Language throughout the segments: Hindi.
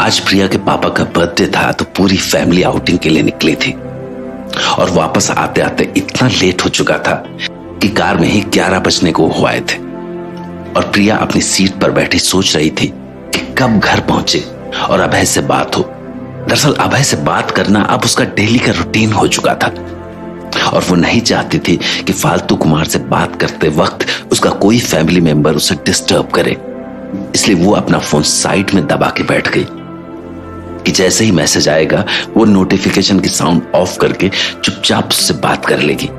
आज प्रिया के पापा का बर्थडे था तो पूरी फैमिली आउटिंग के लिए निकली थी और वापस आते आते इतना लेट हो चुका था कि कार में ही 11 बजने को हो आए थे। और प्रिया अपनी सीट पर बैठी सोच रही थी कि कब घर पहुंचे और अभय से बात हो। दरअसल अभय से बात करना अब उसका डेली का रूटीन हो चुका था और वो नहीं चाहती थी कि फालतू कुमार से बात करते वक्त उसका कोई फैमिली मेंबर उसे डिस्टर्ब करे। इसलिए वो अपना फोन साइड में दबा के बैठ गई कि जैसे ही मैसेज आएगा वो नोटिफिकेशन की साउंड ऑफ करके चुपचाप उससे बात कर लेगी।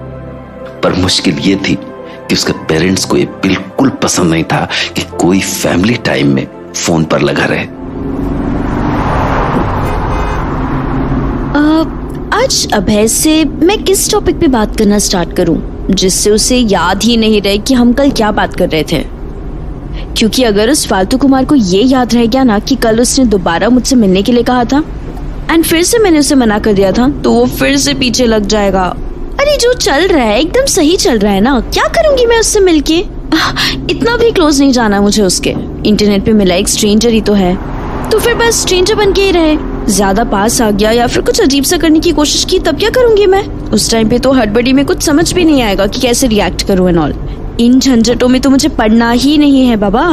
पर मुश्किल ये थी कि उसके पेरेंट्स को ये बिल्कुल पसंद नहीं था कि कोई फैमिली टाइम में फोन पर लगा रहे। आज अभय से मैं किस टॉपिक पे बात करना स्टार्ट करूं जिससे उसे याद ही नहीं रहे कि हम कल क्या बात कर रहे थे। क्योंकि अगर उस फालतू कुमार को ये याद रह गया ना कि कल उसने दोबारा मुझसे मिलने के लिए कहा था एंड फिर से मैंने उसे मना कर दिया था तो वो फिर से पीछे लग जाएगा। अरे जो चल रहा है एकदम सही चल रहा है ना, क्या करूंगी मैं उससे मिलके। इतना भी क्लोज नहीं जाना मुझे उसके। इंटरनेट पे मिला एक स्ट्रेंजर ही तो है, तो फिर बस स्ट्रेंजर बन के ही रहे। ज्यादा पास आ गया या फिर कुछ अजीब सा करने की कोशिश की तब क्या करूंगी मैं। उस टाइम पे तो हड़बड़ी में कुछ समझ भी नहीं आएगा कि कैसे रिएक्ट करूं एंड ऑल। इन झंझटों में तो मुझे पढ़ना ही नहीं है बाबा।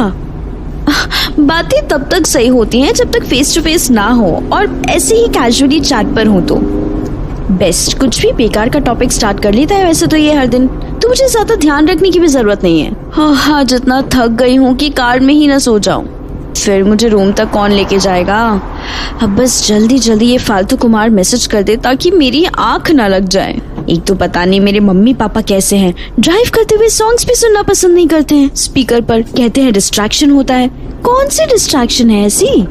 बातें तब तक सही होती हैं जब तक फेस टू फेस ना हो और ऐसे ही कैजुअली चैट पर हो तो बेस्ट। कुछ भी बेकार का टॉपिक स्टार्ट कर लेता है वैसे तो ये हर दिन, तो मुझे ज्यादा ध्यान रखने की भी जरूरत नहीं है। हाँ, जितना थक गई हूँ कि कार में ही ना सो जाऊं। फिर मुझे रूम तक कौन लेके जाएगा। अब बस जल्दी जल्दी ये फालतू कुमार मैसेज कर दे ताकि मेरी आंख ना लग जाए। एक तो पता नहीं मेरे मम्मी पापा कैसे हैं, ड्राइव करते हुए सॉन्ग्स भी सुनना पसंद नहीं करते हैं स्पीकर पर। कहते हैं डिस्ट्रैक्शन होता है। कौन सी डिस्ट्रैक्शन है ऐसी।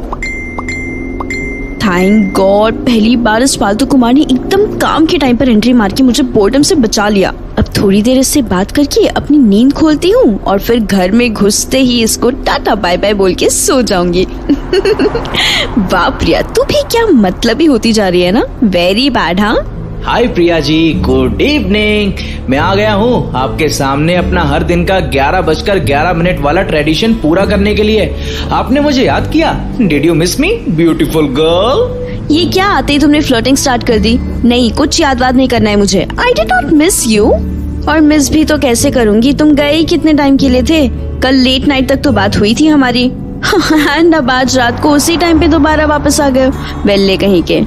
थैंक गॉड पहली बार इस फालतू कुमार ने एकदम काम के टाइम पर एंट्री मार के मुझे बोर्डम से बचा लिया। अब थोड़ी देर इससे बात करके अपनी नींद खोलती हूँ और फिर घर में घुसते ही इसको टाटा बाय बाय बोल के सो जाऊंगी। वाह प्रिया, तू भी क्या मतलबी होती जा रही है ना। Very bad. हाँ हाय प्रिया जी, गुड इवनिंग। मैं आ गया हूँ आपके सामने अपना हर दिन का 11:11 वाला ट्रेडिशन पूरा करने के लिए। आपने मुझे याद किया। Did you miss me beautiful girl. ये क्या आते ही तुमने फ्लर्टिंग स्टार्ट कर दी। नहीं, कुछ याद वाद नहीं करना है मुझे। I did not miss you. और मिस भी तो कैसे करूंगी, तुम गए ही कितने टाइम के लिए थे। कल लेट नाइट तक तो बात हुई थी हमारी। एंड अब आज रात को उसी टाइम पे दोबारा वापस आ गए। वेल्ले कहीं के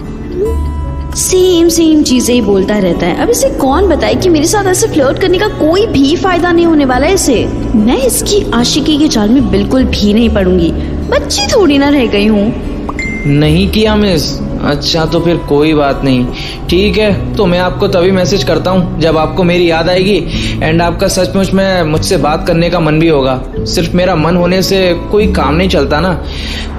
सेम चीजें ही बोलता रहता है। अब इसे कौन बताए कि मेरे साथ ऐसे फ्लर्ट करने का कोई भी फायदा नहीं होने वाला है इसे। मैं इसकी आशिकी के जाल में बिल्कुल भी नहीं पड़ूंगी। बच्ची थोड़ी ना रह गई हूँ। नहीं किया मिस। अच्छा तो फिर कोई बात नहीं, ठीक है। तो मैं आपको तभी मैसेज करता हूँ जब आपको मेरी याद आएगी एंड आपका सचमुच में मुझसे बात करने का मन भी होगा। सिर्फ मेरा मन होने से कोई काम नहीं चलता ना।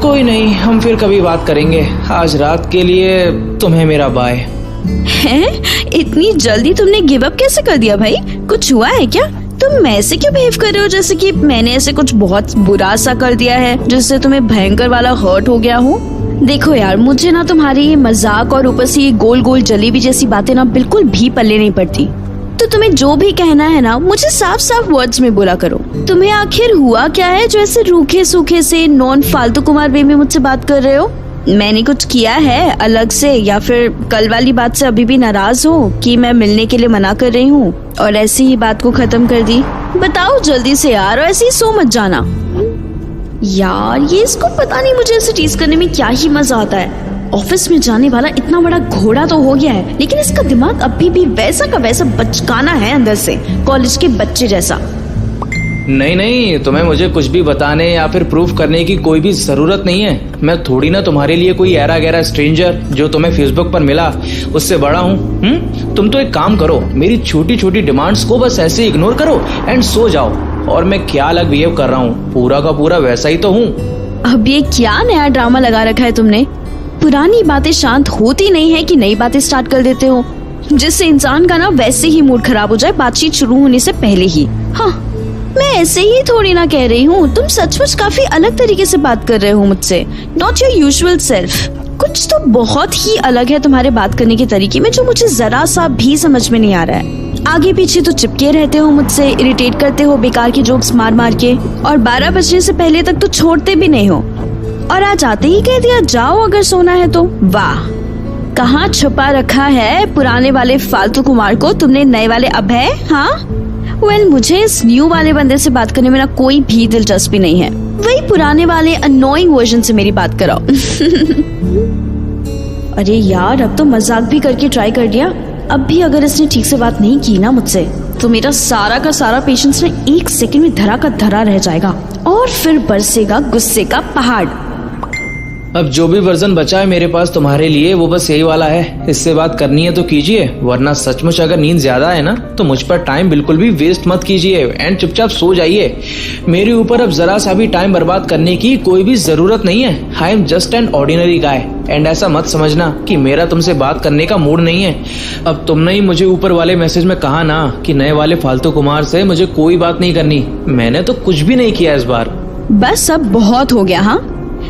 कोई नहीं, हम फिर कभी बात करेंगे। आज रात के लिए तुम्हें मेरा बाय। हैं? इतनी जल्दी तुमने गिव अप कैसे कर दिया भाई? कुछ हुआ है क्या? तुम ऐसे क्यों बिहेव कर रहे हो जैसे कि मैंने ऐसे कुछ बहुत बुरा सा कर दिया है जिससे तुम्हें भयंकर वाला हर्ट हो गया हो। देखो यार, मुझे ना तुम्हारी ये मजाक और ऊपर से ये गोल गोल जलेबी जैसी बातें ना बिल्कुल भी पल्ले नहीं पड़ती। तो तुम्हें जो भी कहना है ना मुझे साफ साफ वर्ड्स में बोला करो। तुम्हें आखिर हुआ क्या है जो ऐसे रूखे सूखे से नॉन फालतू कुमार वे में मुझसे बात कर रहे हो? मैंने कुछ किया है अलग से या फिर कल वाली बात से अभी भी नाराज हो कि मैं मिलने के लिए मना कर रही हूँ और ऐसी ही बात को खत्म कर दी? बताओ जल्दी से यार, और ऐसे ही सो मत जाना। यार ये इसको पता नहीं मुझे ऐसे टीज करने में क्या ही मजा आता है। ऑफिस में जाने वाला इतना बड़ा घोड़ा तो हो गया है लेकिन इसका दिमाग अभी भी वैसा का वैसा बचकाना है अंदर से, कॉलेज के बच्चे जैसा। नहीं, तुम्हें मुझे कुछ भी बताने या फिर प्रूफ करने की कोई भी जरूरत नहीं है। मैं थोड़ी ना तुम्हारे लिए कोई ऐरा गैरा स्ट्रेंजर जो तुम्हें फेसबुक पर मिला उससे बड़ा हूँ। तुम तो एक काम करो, मेरी छोटी छोटी डिमांड्स को बस ऐसे इग्नोर करो एंड सो जाओ। और मैं क्या अलग बिहेव कर रहा हूँ, पूरा का पूरा वैसा ही तो हूँ। अब ये क्या नया ड्रामा लगा रखा है तुमने? पुरानी बातें शांत होती नहीं है कि नई बातें स्टार्ट कर देते हो जिससे इंसान का ना वैसे ही मूड खराब हो जाए बातचीत शुरू होने से पहले ही। हाँ, मैं ऐसे ही थोड़ी ना कह रही हूँ। तुम सचमुच काफी अलग तरीके से बात कर रहे हो मुझसे, नॉट योर यूजुअल सेल्फ। कुछ तो बहुत ही अलग है तुम्हारे बात करने के तरीके में जो मुझे जरा सा भी समझ में नहीं आ रहा है। आगे पीछे तो चिपके रहते हो मुझसे, इरिटेट करते हो बेकार के जोक्स मार मार के और 12 बजने से पहले तक तो छोड़ते भी नहीं हो। और आज आते ही कह दिया जाओ अगर सोना है तो। वाह, कहाँ छुपा रखा है पुराने वाले फालतू कुमार को तुमने नए वाले अभय? हाँ वेल, मुझे इस न्यू वाले बंदे से बात करने में ना कोई भी दिलचस्पी नहीं है। वही पुराने वाले अनोइंग वर्जन से मेरी बात कराओ। अरे यार, अब तो मजाक भी करके ट्राई कर दिया। अब भी अगर इसने ठीक से बात नहीं की ना मुझसे तो मेरा सारा का सारा पेशेंस ना 1 सेकंड में धरा का धरा रह जाएगा और फिर बरसेगा गुस्से का पहाड़। अब जो भी वर्जन बचा है मेरे पास तुम्हारे लिए वो बस यही वाला है। इससे बात करनी है तो कीजिए, वरना सचमुच अगर नींद ज्यादा है ना तो मुझ पर टाइम बिल्कुल भी वेस्ट मत कीजिए एंड चुपचाप सो जाइए। मेरे ऊपर अब जरा सा भी टाइम बर्बाद करने की कोई भी जरूरत नहीं है। I am just an ordinary guy and ऐसा मत समझना कि मेरा तुमसे बात करने का मूड नहीं है। अब तुमने ही मुझे ऊपर वाले मैसेज में कहा ना कि नए वाले फालतू कुमार से मुझे कोई बात नहीं करनी। मैंने तो कुछ भी नहीं किया इस बार। बस अब बहुत हो गया। हाँ,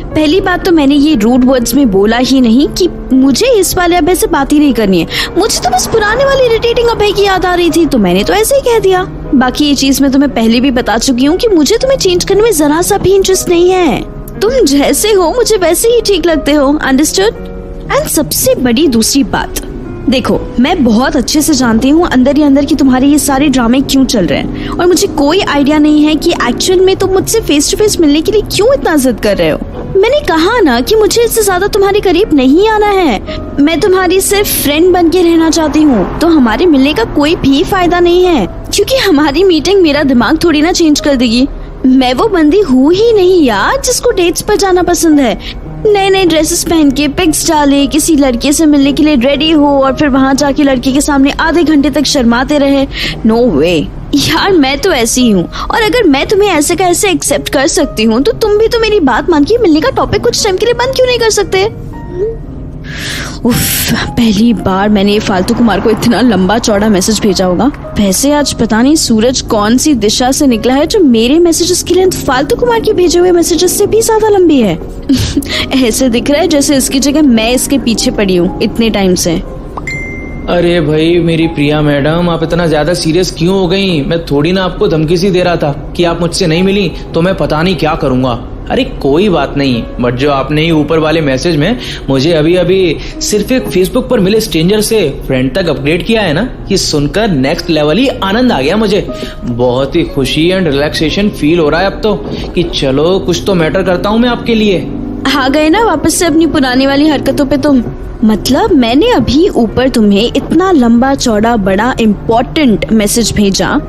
पहली बात तो मैंने ये रूड वर्ड्स में बोला ही नहीं कि मुझे इस वाले अभय से बात ही नहीं करनी है। मुझे तो बस पुराने वाले इरिटेटिंग अभय की याद आ रही थी तो मैंने तो ऐसे ही कह दिया। बाकी ये चीज मैं तुम्हें पहले भी बता चुकी हूँ कि मुझे तुम्हें चेंज करने में जरा सा भी इंटरेस्ट नहीं है। तुम जैसे हो मुझे वैसे ही ठीक लगते हो, अंडरस्टूड? एंड सबसे बड़ी दूसरी बात, देखो मैं बहुत अच्छे से जानती हूँ अंदर ही अंदर कि तुम्हारे ये सारे ड्रामे क्यों चल रहे हैं और मुझे कोई आइडिया नहीं है कि एक्चुअल में तुम मुझसे फेस टू फेस मिलने के लिए क्यों इतना जिद कर रहे हो। मैंने कहा ना कि मुझे इससे ज्यादा तुम्हारे करीब नहीं आना है। मैं तुम्हारी सिर्फ फ्रेंड बन के रहना चाहती हूँ। तो हमारे मिलने का कोई भी फायदा नहीं है क्योंकि हमारी मीटिंग मेरा दिमाग थोड़ी ना चेंज कर देगी। मैं वो बंदी हूँ ही नहीं यार जिसको डेट्स पर जाना पसंद है, नए नए ड्रेसेस पहन के पिक्स डाले, किसी लड़के से मिलने के लिए रेडी हो और फिर वहाँ जाके लड़के के सामने आधे घंटे तक शर्माते रहे। नो वे यार, मैं तो ऐसी ही हूँ और अगर मैं तुम्हें ऐसे का ऐसे एक्सेप्ट कर सकती हूँ तो तुम भी तो मेरी बात मान के मिलने का टॉपिक कुछ टाइम के लिए बंद क्यों नहीं कर सकते? उफ, पहली बार मैंने ये फालतू कुमार को इतना लंबा चौड़ा मैसेज भेजा होगा। वैसे आज पता नहीं सूरज कौन सी दिशा से निकला है जो मेरे मैसेजेस की लेंथ फालतू कुमार के भेजे हुए मैसेजेस से भी ज्यादा लंबी है। ऐसे दिख रहा है जैसे इसकी जगह मैं इसके पीछे पड़ी हूँ इतने टाइम से। अरे भाई मेरी प्रिया मैडम, आप इतना ज्यादा सीरियस क्यों हो गई? मैं थोड़ी ना आपको धमकी सी दे रहा था कि आप मुझसे नहीं मिली तो मैं पता नहीं क्या करूंगा। अरे कोई बात नहीं, बट जो आपने ही ऊपर वाले मैसेज में मुझे अभी अभी सिर्फ एक फेसबुक पर मिले स्ट्रेंजर से फ्रेंड तक अपग्रेड किया है ना, ये सुनकर नेक्स्ट लेवल ही आनंद आ गया मुझे। बहुत ही खुशी एंड रिलैक्सेशन फील हो रहा है अब तो कि चलो कुछ तो मैटर करता हूँ मैं आपके लिए। आ गए ना वापस से अपनी पुरानी वाली हरकतों पे तुम? मतलब मैंने अभी ऊपर तुम्हें इतना लंबा चौड़ा बड़ा इम्पोर्टेंट मैसेज भेजा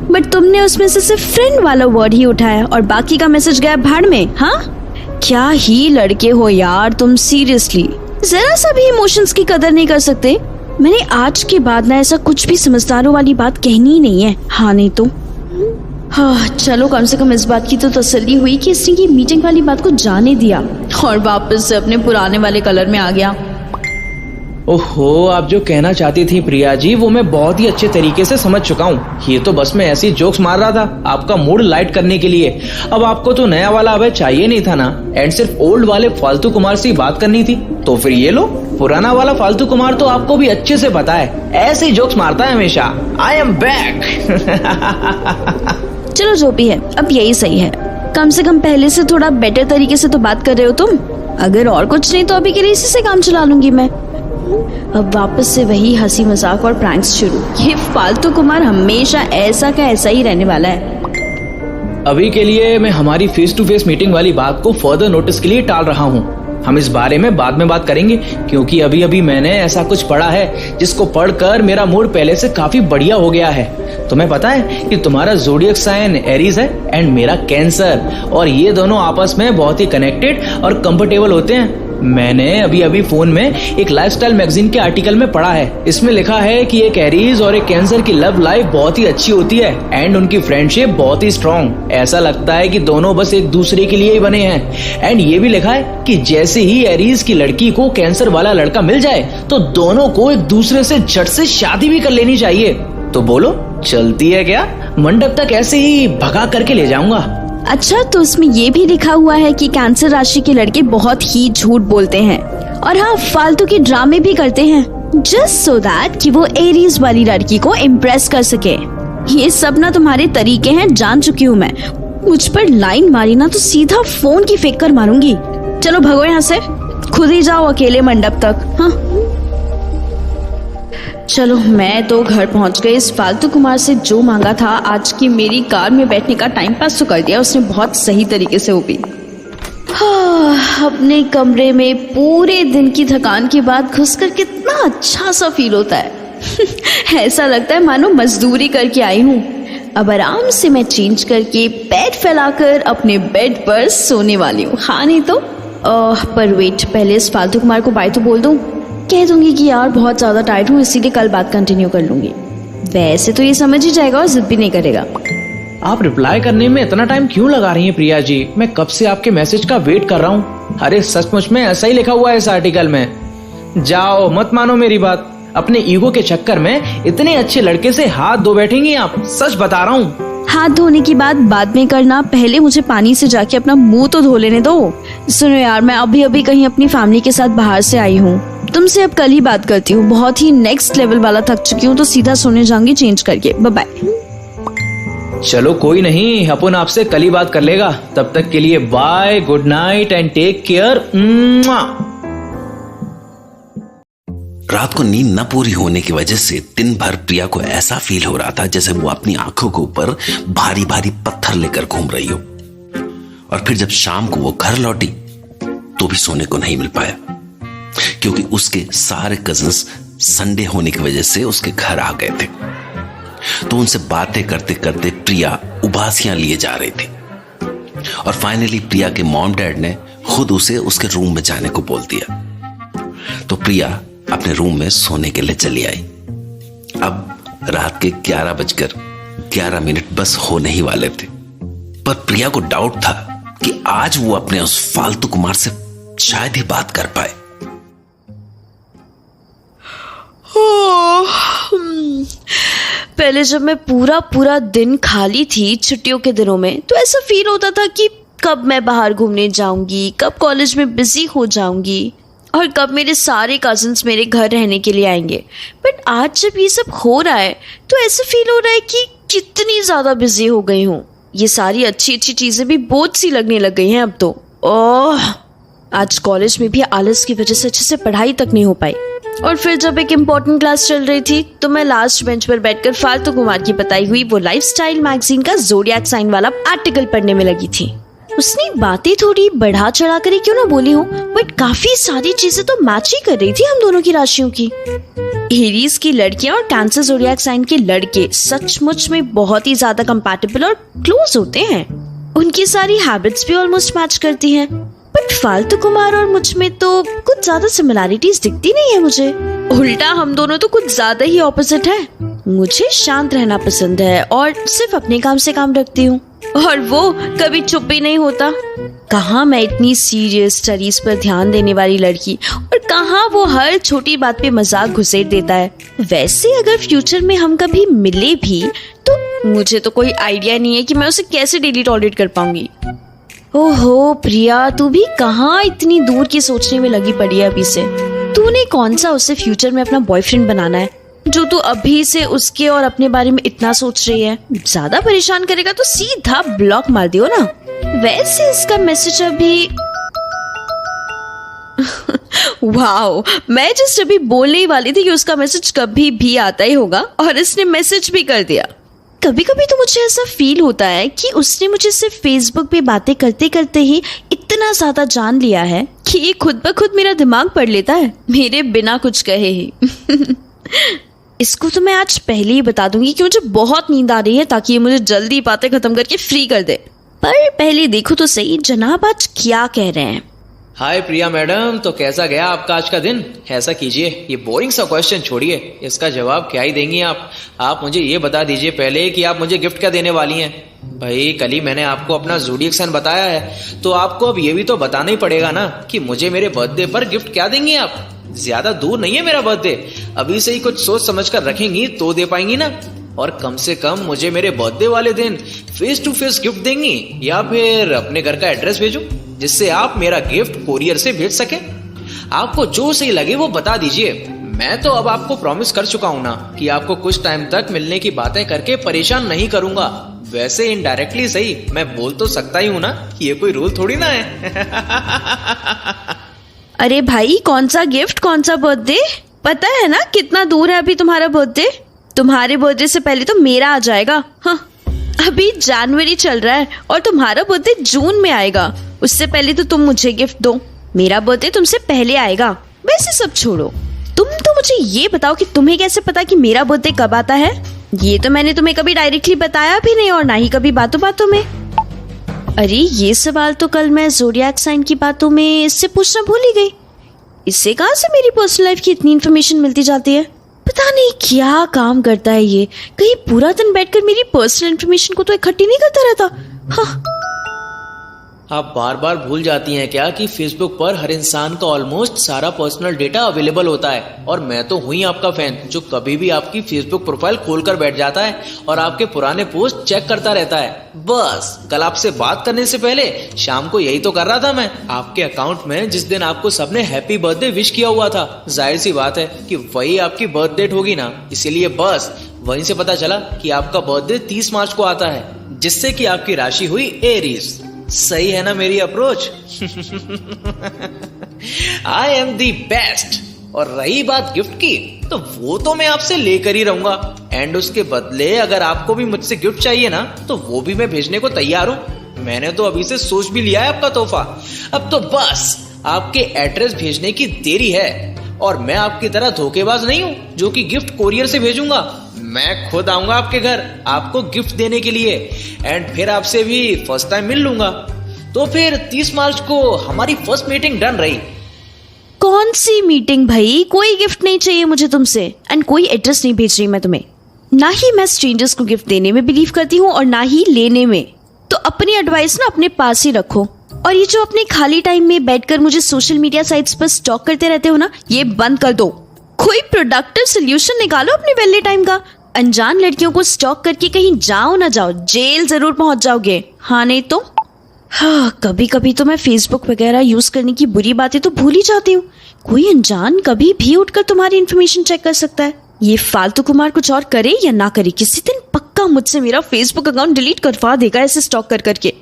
बट तुमने उसमें से सिर्फ फ्रेंड वाला वर्ड ही उठाया और बाकी का मैसेज गया भाड़ में। हाँ, क्या ही लड़के हो यार तुम, सीरियसली जरा सा भी इमोशंस की कदर नहीं कर सकते। मैंने आज के बाद ना ऐसा कुछ भी समझदारों वाली बात कहनी ही नहीं है। हाँ नहीं तो हाँ, चलो कम से कम इस बात की तो तसल्ली हुई कि इसने ये मीटिंग वाली बात को जाने दिया और वापस से अपने पुराने वाले कलर में आ गया। ओहो, आप जो कहना चाहती थी प्रिया जी वो मैं बहुत ही अच्छे तरीके से समझ चुका हूँ। ये तो बस मैं ऐसी जोक्स मार रहा था आपका मूड लाइट करने के लिए। अब आपको तो नया वाला अभय चाहिए नहीं था ना एंड सिर्फ ओल्ड वाले फालतू कुमार से बात करनी थी, तो फिर ये लो पुराना वाला फालतू कुमार तो आपको भी अच्छे से पता है, ऐसे ही जोक्स मारता है हमेशा। I am back. चलो जो भी है अब यही सही है, कम से कम पहले से थोड़ा बेटर तरीके से तो बात कर रहे हो तुम। अगर और कुछ नहीं तो अभी के लिए इसी से काम चला लूंगी मैं। अब वापस से वही हंसी मजाक और प्रैंक्स शुरू। ये फालतू कुमार हमेशा ऐसा का ऐसा ही रहने वाला है। अभी के लिए मैं हमारी फेस टू फेस मीटिंग वाली बात को फर्दर नोटिस के लिए टाल रहा हूँ। हम इस बारे में बाद में बात करेंगे क्योंकि अभी अभी मैंने ऐसा कुछ पढ़ा है जिसको पढ़कर मेरा मूड पहले से काफी बढ़िया हो गया है। तुम्हें पता है कि तुम्हारा ज़ोडिएक साइन एरीज है एंड मेरा कैंसर, और ये दोनों आपस में बहुत ही कनेक्टेड और कंफर्टेबल होते हैं। मैंने अभी अभी फोन में एक लाइफस्टाइल मैगजीन के आर्टिकल में पढ़ा है, इसमें लिखा है कि एक एरीज और एक कैंसर की लव लाइफ बहुत ही अच्छी होती है एंड उनकी फ्रेंडशिप बहुत ही स्ट्रॉन्ग। ऐसा लगता है कि दोनों बस एक दूसरे के लिए ही बने हैं। एंड ये भी लिखा है कि जैसे ही एरीज की लड़की को कैंसर वाला लड़का मिल जाए तो दोनों को एक दूसरे से झट से शादी भी कर लेनी चाहिए। तो बोलो चलती है क्या? मंडप तक ऐसे ही भगा करके ले जाऊंगा। अच्छा, तो उसमें ये भी लिखा हुआ है कि कैंसर राशि के लड़के बहुत ही झूठ बोलते हैं और हाँ फालतू के ड्रामे भी करते हैं जस्ट सो दैट कि वो एरीज वाली लड़की को इम्प्रेस कर सके। ये सब ना तुम्हारे तरीके हैं, जान चुकी हूँ मैं। मुझ पर लाइन मारी ना तो सीधा फोन की फेंक कर मारूंगी। चलो भगो यहाँ से, खुद ही जाओ अकेले मंडप तक। हाँ चलो, मैं तो घर पहुंच गई। इस फालतू कुमार से जो मांगा था आज की मेरी कार में बैठने का टाइम पास तो कर दिया उसने बहुत सही तरीके से। वो भी अपने कमरे में पूरे दिन की थकान के बाद घुसकर कितना अच्छा सा फील होता है। ऐसा लगता है मानो मजदूरी करके आई हूँ। अब आराम से मैं चेंज करके बेड फैलाकर अपने बेड पर सोने वाली हूँ। हाँ नहीं तो पर वेट, पहले इस फालतू कुमार को बाय तो बोल दूँ। कह दूंगी कि यार बहुत ज्यादा टायर्ड हूँ, इसीलिए कल बात कंटिन्यू कर लूंगी। वैसे तो ये समझ ही जाएगा और जिद भी नहीं करेगा। आप रिप्लाई करने में इतना टाइम क्यों लगा रही हैं प्रिया जी? मैं कब से आपके मैसेज का वेट कर रहा हूँ। अरे सचमुच में ऐसा ही लिखा हुआ है इस आर्टिकल में। जाओ, मत मानो मेरी बात। अपने ईगो के चक्कर में इतने अच्छे लड़के से हाथ धो बैठेंगी आप, सच बता रहा हूँ। हाथ धोने की बात बाद में करना, पहले मुझे पानी से जाके अपना मुंह तो धो लेने दो। सुनो यार, मैं अभी अभी कहीं अपनी फैमिली के साथ बाहर से आई हूँ। तुमसे अब कल ही बात करती हूँ। बहुत ही नेक्स्ट लेवल वाला थक चुकी हूँ, तो सीधा सोने जाऊंगी चेंज करके। Bye bye. चलो कोई नहीं, अपन आपसे कल ही बात कर लेगा। तब तक के लिए bye, good night and take care. रात को नींद न पूरी होने की वजह से दिन भर प्रिया को ऐसा फील हो रहा था जैसे वो अपनी आंखों के ऊपर भारी भारी पत्थर लेकर घूम रही हो। और फिर जब शाम को वो घर लौटी तो भी सोने को नहीं मिल पाया, क्योंकि उसके सारे कजिन्स संडे होने की वजह से उसके घर आ गए थे। तो उनसे बातें करते करते प्रिया उबासियां लिए जा रही थी। और फाइनली प्रिया के मॉम डैड ने खुद उसे उसके रूम में जाने को बोल दिया। तो प्रिया अपने रूम में सोने के लिए चली आई। अब रात के 11:11 बस होने ही वाले थे, पर प्रिया को डाउट था कि आज वो अपने उस फालतू कुमार से शायद ही बात कर पाए। पहले जब मैं पूरा दिन खाली थी छुट्टियों के दिनों में, तो ऐसा फील होता था कि कब मैं बाहर घूमने जाऊंगी, कब कॉलेज में बिजी हो जाऊंगी और कब मेरे सारे कजिन्स मेरे घर रहने के लिए आएंगे। बट आज जब ये सब हो रहा है तो ऐसा फील हो रहा है कि कितनी ज़्यादा बिजी हो गई हूँ। ये सारी अच्छी अच्छी चीज़ें भी बोझ सी लगने लग गई हैं अब तो। आज कॉलेज में भी आलस की वजह से अच्छे से पढ़ाई तक नहीं हो पाई। और फिर जब एक इम्पोर्टेंट क्लास चल रही थी तो मैं लास्ट बेंच पर बैठकर फालतू कुमार की बताई हुई वो लाइफस्टाइल मैगजीन का ज़ोडिएक साइन वाला आर्टिकल पढ़ने में लगी थी। उसने बातें थोड़ी बढ़ा चढ़ा कर ही क्यों ना बोली हो, बट काफी सारी चीजें तो मैच ही कर रही थी हम दोनों की राशियों की। एरीज की लड़कियां और कैंसर ज़ोडिएक साइन के लड़के सचमुच में बहुत ही ज्यादा कंपैटिबल और क्लोज होते हैं। उनकी सारी हैबिट्स भी ऑलमोस्ट मैच करती हैं। बट फालतू कुमार और मुझ में तो कुछ ज्यादा सिमिलैरिटीज दिखती नहीं है मुझे। उल्टा हम दोनों तो कुछ ज्यादा ही ऑपोजिट है। मुझे शांत रहना पसंद है और सिर्फ अपने काम से काम रखती हूँ, और वो कभी चुप ही नहीं होता। कहाँ मैं इतनी सीरियस स्टडीज पर ध्यान देने वाली लड़की, और कहाँ वो हर छोटी बात पे मजाक घुसेड़ देता है। वैसे अगर फ्यूचर में हम कभी मिले भी तो मुझे तो कोई आइडिया नहीं है कि मैं उसे कैसे डेली टॉलरेट कर पाऊंगी। ओहो प्रिया, तू भी कहाँ इतनी दूर की सोचने में लगी पड़ी है अभी से। तूने कौन सा उसे फ्यूचर में अपना बॉयफ्रेंड बनाना है जो तू अभी से उसके और अपने बारे में इतना सोच रही है? ज्यादा परेशान करेगा तो सीधा ब्लॉक मार दियो ना। वैसे इसका मैसेज अभी वाओ, मैं जस्ट अभी बोलने ही वाली थी कि उसका मैसेज कभी भी आता ही होगा, और इसने मैसेज भी कर दिया। कभी कभी तो मुझे ऐसा फील होता है कि उसने मुझे सिर्फ फेसबुक पे बातें करते करते ही इतना ज्यादा जान लिया है कि ये खुद ब खुद मेरा दिमाग पढ़ लेता है, मेरे बिना कुछ कहे ही। इसको तो मैं आज पहले ही बता दूंगी कि मुझे बहुत नींद आ रही है, ताकि ये मुझे जल्दी बातें खत्म करके फ्री कर दे। पर पहले देखो तो सही जनाब आज क्या कह रहे हैं। हाय प्रिया मैडम, तो कैसा गया आपका आज का दिन? ऐसा कीजिए, ये बोरिंग सा क्वेश्चन छोड़िए, इसका जवाब क्या ही देंगी आप मुझे ये बता दीजिए पहले कि आप मुझे गिफ्ट क्या देने वाली हैं। भाई कल ही मैंने आपको अपना ज़ोडिएक साइन बताया है, तो आपको अब ये भी तो बताना ही पड़ेगा ना कि मुझे मेरे बर्थडे पर गिफ्ट क्या देंगी आप। ज्यादा दूर नहीं है मेरा बर्थडे, अभी से ही कुछ सोच समझ कर रखेंगी तो दे पाएंगी ना। और कम से कम मुझे मेरे बर्थडे वाले दिन फेस टू फेस गिफ्ट देंगी, या फिर अपने घर का एड्रेस भेजो जिससे आप मेरा गिफ्ट कोरियर से भेज सके। आपको जो सही लगे वो बता दीजिए। मैं तो अब आपको प्रॉमिस कर चुका हूं ना कि आपको कुछ टाइम तक मिलने की बातें करके परेशान नहीं करूंगा। वैसे इनडायरेक्टली सही मैं बोल तो सकता ही हूँ ना, ये कोई रूल थोड़ी ना है। अरे भाई, कौन सा गिफ्ट, कौन सा बर्थडे? पता है ना कितना दूर है अभी तुम्हारा बर्थडे? तुम्हारे बर्थडे से पहले तो मेरा आ जाएगा। हाँ, अभी जनवरी चल रहा है और तुम्हारा बर्थडे जून में आएगा। उससे पहले तो तुम मुझे गिफ्ट दो, मेरा बर्थडे तुमसे पहले आएगा। वैसे सब छोड़ो, तुम तो मुझे ये बताओ कि तुम्हें कैसे पता कि मेरा बर्थडे कब आता है? ये तो मैंने तुम्हें कभी डायरेक्टली बताया भी नहीं और ना ही कभी बातों बातों में। अरे ये सवाल तो कल मैं ज़ोडिएक साइन की बातों में इससे पूछना भूल ही गई। इससे कहाँ से मेरी पर्सनल लाइफ की इतनी इन्फॉर्मेशन मिलती जाती है? पता नहीं क्या काम करता है ये, कहीं पूरा दिन बैठकर मेरी पर्सनल इन्फॉर्मेशन को तो इकट्ठी नहीं करता रहता। हाँ। आप बार बार भूल जाती हैं क्या कि फेसबुक पर हर इंसान का ऑलमोस्ट सारा पर्सनल डेटा अवेलेबल होता है, और मैं तो हुई आपका फैन जो कभी भी आपकी फेसबुक प्रोफाइल खोलकर बैठ जाता है और आपके पुराने पोस्ट चेक करता रहता है। बस कल आपसे बात करने से पहले शाम को यही तो कर रहा था मैं। आपके अकाउंट में जिस दिन आपको सबने हैप्पी बर्थडे विश किया हुआ था, जाहिर सी बात है कि वही आपकी बर्थ डेट होगी ना, इसीलिए बस वहीं से पता चला कि आपका बर्थडे 30 मार्च को आता है, जिससे कि आपकी राशि हुई एरीज। सही है ना मेरी approach? I am the best. और रही बात गिफ्ट की, तो वो तो मैं आपसे लेकर ही रहूंगा, एंड उसके बदले अगर आपको भी मुझसे गिफ्ट चाहिए ना, तो वो भी मैं भेजने को तैयार हूं। मैंने तो अभी से सोच भी लिया है आपका तोहफा। अब तो बस आपके एड्रेस भेजने की देरी है, और मैं आपकी तरह धोखेबाज नहीं हूं जो कि गिफ्ट कोरियर से भेजूंगा। मैं खुद आऊंगा आपके घर आपको गिफ्ट देने के लिए, एंड फिर आपसे भी फर्स्ट टाइम मिल लूंगा। तो फिर 30 मार्च को हमारी फर्स्ट मीटिंग डन रही। कौन सी मीटिंग भाई? कोई गिफ्ट नहीं चाहिए मुझे तुमसे, एंड कोई एड्रेस नहीं भेज रही मैं तुम्हें। ना ही मैं स्ट्रेंजर्स को गिफ्ट देने में बिलीव करती हूँ और ना ही लेने में। तो अपनी एडवाइस ना अपने पास ही रखो, और ये जो अपने खाली टाइम में बैठकर मुझे सोशल मीडिया साइट्स पर स्टॉक करते रहते हो ना, ये बंद कर दो। कोई प्रोडक्टिव सोल्यूशन निकालो अपने वेले टाइम का। अनजान लड़कियों को स्टॉक करके कहीं जाओ ना जाओ, जेल जरूर पहुंच जाओगे। हाँ नहीं तो? हाँ, कभी कभी तो मैं फेसबुक वगैरह यूज करने की बुरी बातें तो भूल ही जाती हूँ। कोई अनजान कभी भी उठकर तुम्हारी इन्फॉर्मेशन चेक कर सकता है। ये फालतू कुमार कुछ और करे या ना करे, किसी दिन पक्का मुझसे मेरा फेसबुक अकाउंट डिलीट करवा देगा ऐसे स्टॉक कर करके।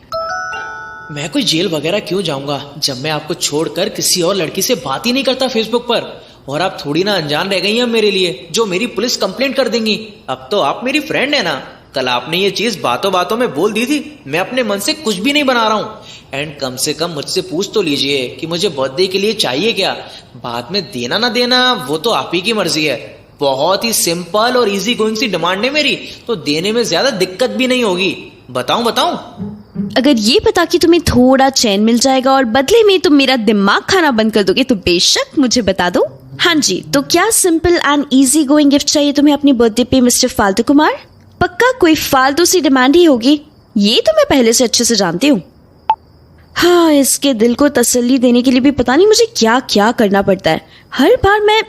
मैं कोई जेल वगैरह क्यों जाऊंगा जब मैं आपको छोड़कर किसी और लड़की से बात ही नहीं करता फेसबुक पर। और आप थोड़ी ना अनजान रह गई हैं मेरे लिए, जो मेरी पुलिस कंप्लेंट कर देंगी। अब तो आप मेरी फ्रेंड है ना। कल आपने ये चीज बातों बातों में बोल दी थी। मैं अपने मन से कुछ भी नहीं बना रहा हूँ, एंड कम से कम मुझसे पूछ तो लीजिए कि मुझे बर्थडे के लिए चाहिए क्या। बाद में देना ना देना वो तो आप ही की मर्जी है। बहुत ही सिंपल और इजी गोइंग सी डिमांड है मेरी, तो देने में ज्यादा दिक्कत भी नहीं होगी। बताऊं? अगर ये पता कि तुम्हें थोड़ा चैन मिल जाएगा और बदले में तुम मेरा दिमाग खाना बंद कर दोगे, तो बेशक मुझे बता दो। हाँ जी, तो क्या simple and easy going gift चाहिए तुम्हें अपनी बर्थडे पे मिस्टर फालतू कुमार? पक्का कोई फालतू सी डिमांड ही होगी, ये तो मैं पहले से अच्छे से जानती हूँ। हाँ, इसके दिल को तसल्ली देने के लिए भी पता नहीं मुझे क्या क्या करना पड़ता है। हर बार मैं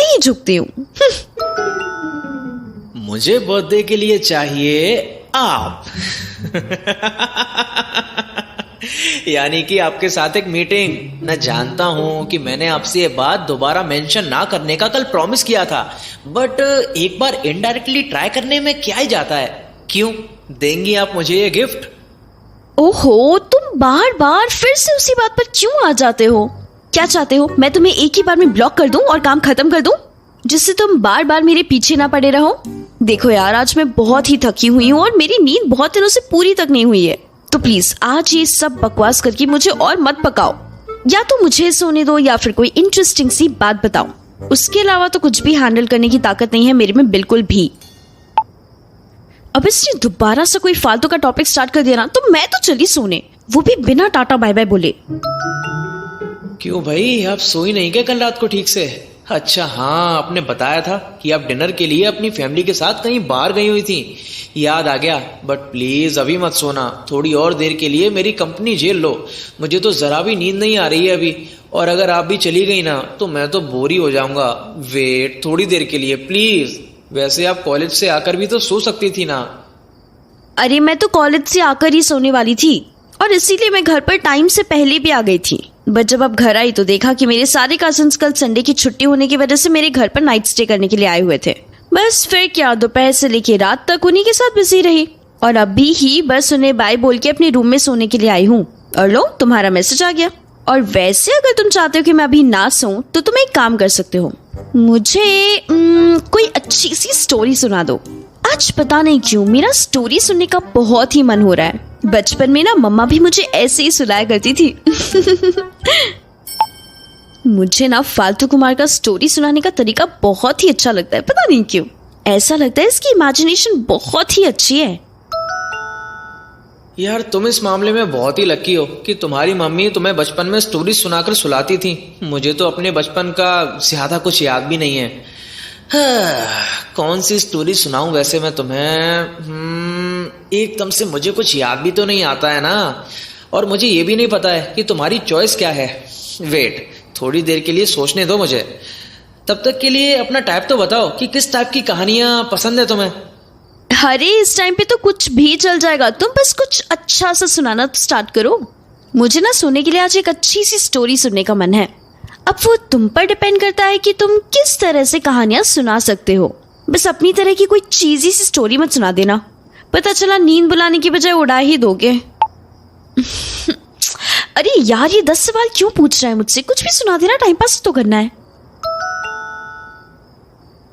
ही झुकती हूँ। मुझे बर्थडे के लिए चाहिए आप। यानी कि आपके साथ एक मीटिंग। मैं जानता हूं कि मैंने आपसे ये बात दोबारा मेंशन ना करने का कल प्रॉमिस किया था, बट एक बार इनडायरेक्टली ट्राई करने में क्या ही जाता है। क्यों देंगी आप मुझे ये गिफ्ट? ओहो, तुम बार बार फिर से उसी बात पर क्यों आ जाते हो? क्या चाहते हो, मैं तुम्हें एक ही बार में ब्लॉक कर दूं और काम खत्म कर दूं, जिससे तुम बार बार मेरे पीछे ना पड़े रहो? देखो यार, आज मैं बहुत ही थकी हुई हूँ और मेरी नींद बहुत दिनों से पूरी तक नहीं हुई है। तो प्लीज आज ये सब बकवास करके मुझे और मत पकाओ। या तो मुझे सोने दो या फिर कोई इंटरेस्टिंग सी बात बताओ। उसके अलावा तो कुछ भी हैंडल करने की ताकत नहीं है मेरे में बिल्कुल भी। अब इसने दोबारा से कोई फालतू का टॉपिक स्टार्ट कर दिया ना, तो मैं तो चली सोने, वो भी बिना टाटा बाय बाय बोले। क्यों भाई, आप सोई नहीं क्या कल रात को ठीक से? अच्छा हाँ, आपने बताया था कि आप डिनर के लिए अपनी फैमिली के साथ कहीं बाहर गई हुई थी, याद आ गया। बट प्लीज अभी मत सोना, थोड़ी और देर के लिए मेरी कंपनी झेल लो। मुझे तो जरा भी नींद नहीं आ रही है अभी, और अगर आप भी चली गई ना तो मैं तो बोर ही हो जाऊंगा। वेट थोड़ी देर के लिए प्लीज। वैसे आप कॉलेज से आकर भी तो सो सकती थी ना। अरे मैं तो कॉलेज से आकर ही सोने वाली थी, और इसीलिए मैं घर पर टाइम से पहले भी आ गई थी। बट जब अब घर आई तो देखा कि मेरे सारे कजिन्स कल संडे की छुट्टी होने की वजह से मेरे घर पर नाइट स्टे करने के लिए आए हुए थे। बस फिर क्या, दोपहर से लेके रात तक उन्हीं के साथ बिजी रही। और अभी ही बस उन्हें बाय बोल के अपने रूम में सोने के लिए आई हूँ और लो तुम्हारा मैसेज आ गया। और वैसे अगर तुम चाहते हो कि मैं अभी ना सोऊं तो तुम एक काम कर सकते हो, मुझे कोई अच्छी सी स्टोरी सुना दो। आज पता नहीं क्यों मेरा स्टोरी सुनने का बहुत ही मन हो रहा है। बचपन में ना मम्मा भी मुझे ऐसे ही सुनाया करती थी। मुझे ना फालतू कुमार का स्टोरी सुनाने का तरीका बहुत ही अच्छा लगता है, पता नहीं क्यों। ऐसा लगता है इसकी इमेजिनेशन बहुत ही अच्छी है। यार तुम इस मामले में बहुत ही लकी हो कि तुम्हारी मम्मी तुम्हें बचपन में स्टोरी सुनाकर सुलाती थी। मुझे तो अपने बचपन का ज्यादा कुछ याद भी नहीं है। कौन सी स्टोरी सुनाऊं वैसे मैं तुम्हें? एकदम से मुझे कुछ याद भी तो नहीं आता है ना, और मुझे ये भी नहीं पता है कि तुम्हारी चॉइस क्या है। वेट, थोड़ी देर के लिए सोचने दो मुझे। तब तक के लिए अपना टाइप तो बताओ कि किस टाइप की कहानियां पसंद है तुम्हें। अरे इस टाइम पे तो कुछ भी चल जाएगा, तुम बस कुछ अच्छा सा सुनाना स्टार्ट करो। मुझे ना सोने के लिए आज एक अच्छी सी स्टोरी सुनने का मन है। अब वो तुम पर डिपेंड करता है कि तुम किस तरह से कहानियां सुना सकते हो। बस अपनी तरह की कोई चीजी सी स्टोरी मत सुना देना, पता चला नींद बुलाने की बजाय उड़ा ही दोगे। अरे यार ये 10 सवाल क्यों पूछ रहा है मुझसे? कुछ भी सुना देना, टाइम पास तो करना है।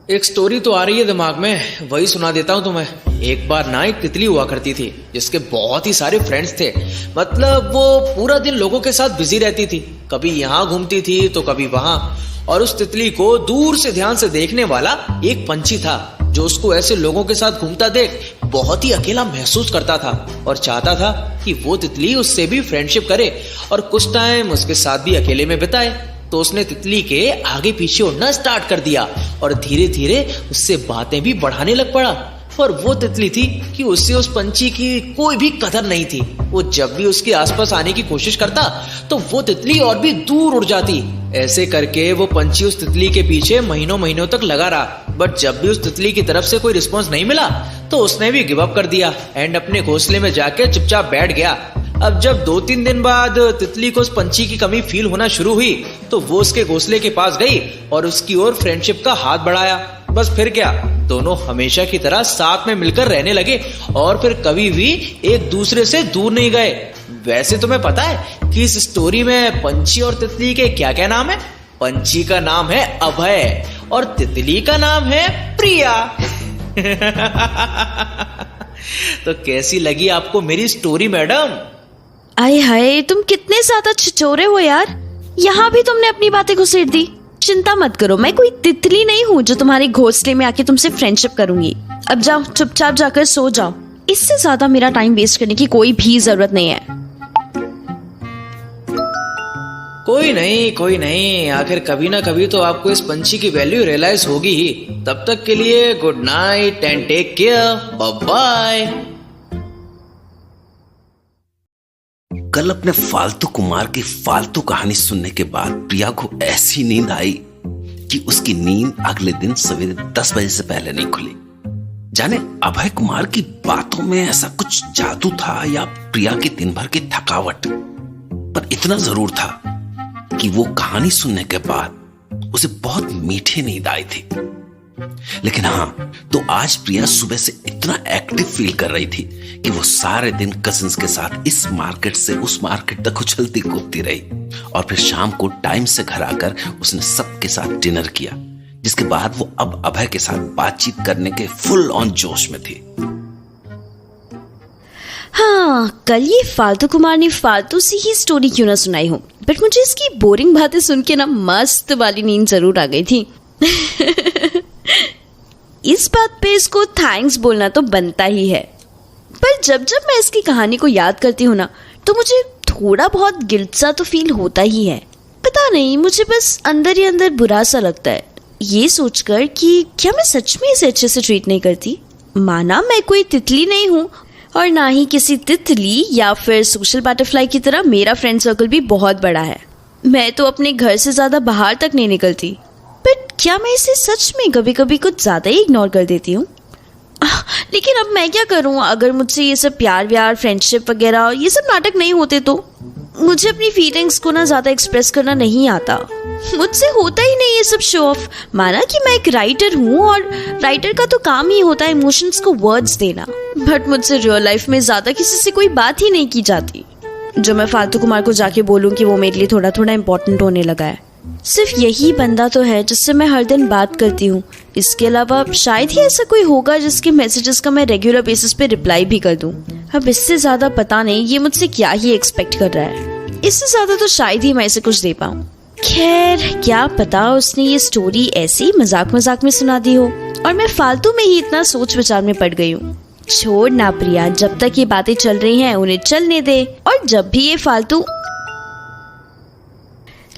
एक स्टोरी तो आ रही है दिमाग में, वही सुना देता हूँ तुम्हें। एक बार ना एक तितली हुआ करती थी जिसके बहुत ही सारे फ्रेंड्स थे। मतलब वो पूरा दिन लोगों के साथ बिजी रहती थी, कभी यहाँ घूमती थी तो कभी वहां। और उस तितली को दूर से ध्यान से देखने वाला एक पंछी था जो उसको ऐसे लोगों के साथ घूमता देख बहुत ही अकेला महसूस करता था और चाहता था कि वो तितली उससे भी फ्रेंडशिप करे और कुछ टाइम उसके साथ भी अकेले में बिताए। तो उसने तितली के आगे पीछे उड़ना स्टार्ट कर दिया और धीरे धीरे उससे बातें भी बढ़ाने लग पड़ा। पर वो तितली थी कि उससे उस पंछी की कोई भी कदर नहीं थी। वो जब भी उसके आसपास आने की कोशिश करता तो वो तितली और भी दूर उड़ जाती। ऐसे करके वो पंछी उस तितली के पीछे महीनों महीनों तक लगा रहा, बट जब भी उस तितली की तरफ से कोई रिस्पॉन्स नहीं मिला तो उसने भी गिव अप कर दिया एंड अपने घोंसले में जाके चुपचाप बैठ गया। अब जब 2-3 दिन बाद तितली को उस पंछी की कमी फील होना शुरू हुई तो वो उसके घोंसले के पास गई और उसकी ओर फ्रेंडशिप का हाथ बढ़ाया। बस फिर क्या, दोनों हमेशा की तरह साथ में मिलकर रहने लगे और फिर कभी भी एक दूसरे से दूर नहीं गए। वैसे तुम्हें पता है कि इस स्टोरी में पंछी और तितली के क्या क्या नाम है? पंछी का नाम है अभय और तितली का नाम है प्रिया। तो कैसी लगी आपको मेरी स्टोरी मैडम? आए हाय, तुम कितने ज्यादा छिचोरे हो यार। यहाँ भी तुमने अपनी बातें घुसेड़ दी। चिंता मत करो, मैं कोई तितली नहीं हूँ जो तुम्हारे घोंसले में आके तुमसे फ्रेंडशिप करूंगी। अब जाओ, चुपचाप जाकर सो जाओ। इससे ज्यादा मेरा टाइम वेस्ट करने की कोई भी जरूरत नहीं है। कोई नहीं, आखिर कभी ना कभी तो आपको इस पंछी की वैल्यू रियलाइज होगी ही। तब तक के लिए good night and take care, bye bye. कल अपने फालतू कुमार की फालतू कहानी सुनने के बाद प्रिया को ऐसी नींद आई कि उसकी नींद अगले दिन सवेरे 10 बजे से पहले नहीं खुली। जाने अभय कुमार की बातों में ऐसा कुछ जादू था या प्रिया की दिन भर की थकावट, पर इतना जरूर था कि वो कहानी सुनने के बाद उसे बहुत मीठी नींद आई थी। लेकिन हाँ, तो आज प्रिया सुबह से इतना एक्टिव फील कर रही थी कि वो सारे दिन कजिन्स के साथ इस मार्केट से उस मार्केट तक उछलती कूदती रही और फिर शाम को टाइम से घर आकर उसने सबके साथ डिनर किया, जिसके बाद वो अब अभय के साथ बातचीत करने के फुल ऑन जोश में थी। हाँ, कल ये फालतू कुमार ने फालतू सी ही स्टोरी क्यों ना सुनाई हो, बट मुझे इसकी बोरिंग बातें सुन के ना मस्त वाली नींद जरूर आ गई थी। इस बात पे इसको थैंक्स बोलना तो बनता ही है। पर जब जब मैं इसकी कहानी को याद करती हूँ ना तो मुझे थोड़ा बहुत गिल्ट सा तो फील होता ही है। पता नहीं, मुझे बस अंदर ही अंदर बुरा सा लगता है ये सोचकर कि क्या मैं सच में इसे अच्छे से ट्रीट नहीं करती। माना मैं कोई तितली नहीं हूँ और ना ही किसी तितली या फिर सोशल बटरफ्लाई की तरह मेरा फ्रेंड सर्कल भी बहुत बड़ा है। मैं तो अपने घर से ज्यादा बाहर तक नहीं निकलती, बट क्या मैं इसे सच में कभी कभी कुछ ज्यादा ही इग्नोर कर देती हूँ? लेकिन अब मैं क्या करूँ? अगर मुझसे ये सब प्यार व्यार फ्रेंडशिप वगैरह ये सब नाटक नहीं होते तो मुझे अपनी फीलिंग्स को ना ज्यादा एक्सप्रेस करना नहीं आता। मुझसे होता ही नहीं ये सब शो ऑफ। माना कि मैं एक राइटर हूँ और राइटर का तो काम ही होता है इमोशंस को वर्ड्स देना, बट मुझसे रियल लाइफ में ज्यादा किसी से कोई बात ही नहीं की जाती जो मैं फालतू कुमार को जाके बोलूँ कि वो मेरे लिए थोड़ा थोड़ा इम्पोर्टेंट होने लगा है। सिर्फ यही बंदा तो है जिससे मैं हर दिन बात करती हूँ। इसके अलावा शायद ही ऐसा कोई होगा जिसके मैसेजेस का मैं रेगुलर बेसिस पे रिप्लाई भी कर दूँ। अब इससे ज्यादा पता नहीं ये मुझसे क्या ही एक्सपेक्ट कर रहा है। इससे ज्यादा तो शायद ही मैं इसे कुछ दे पाऊँ। खैर क्या पता उसने ये स्टोरी ऐसे ही मजाक मजाक में सुना दी हो और मैं फालतू में ही इतना सोच विचार में पड़ गई हूँ। छोड़ ना प्रिया, जब तक ये बातें चल रही हैं उन्हें चलने दे, और जब भी ये फालतू।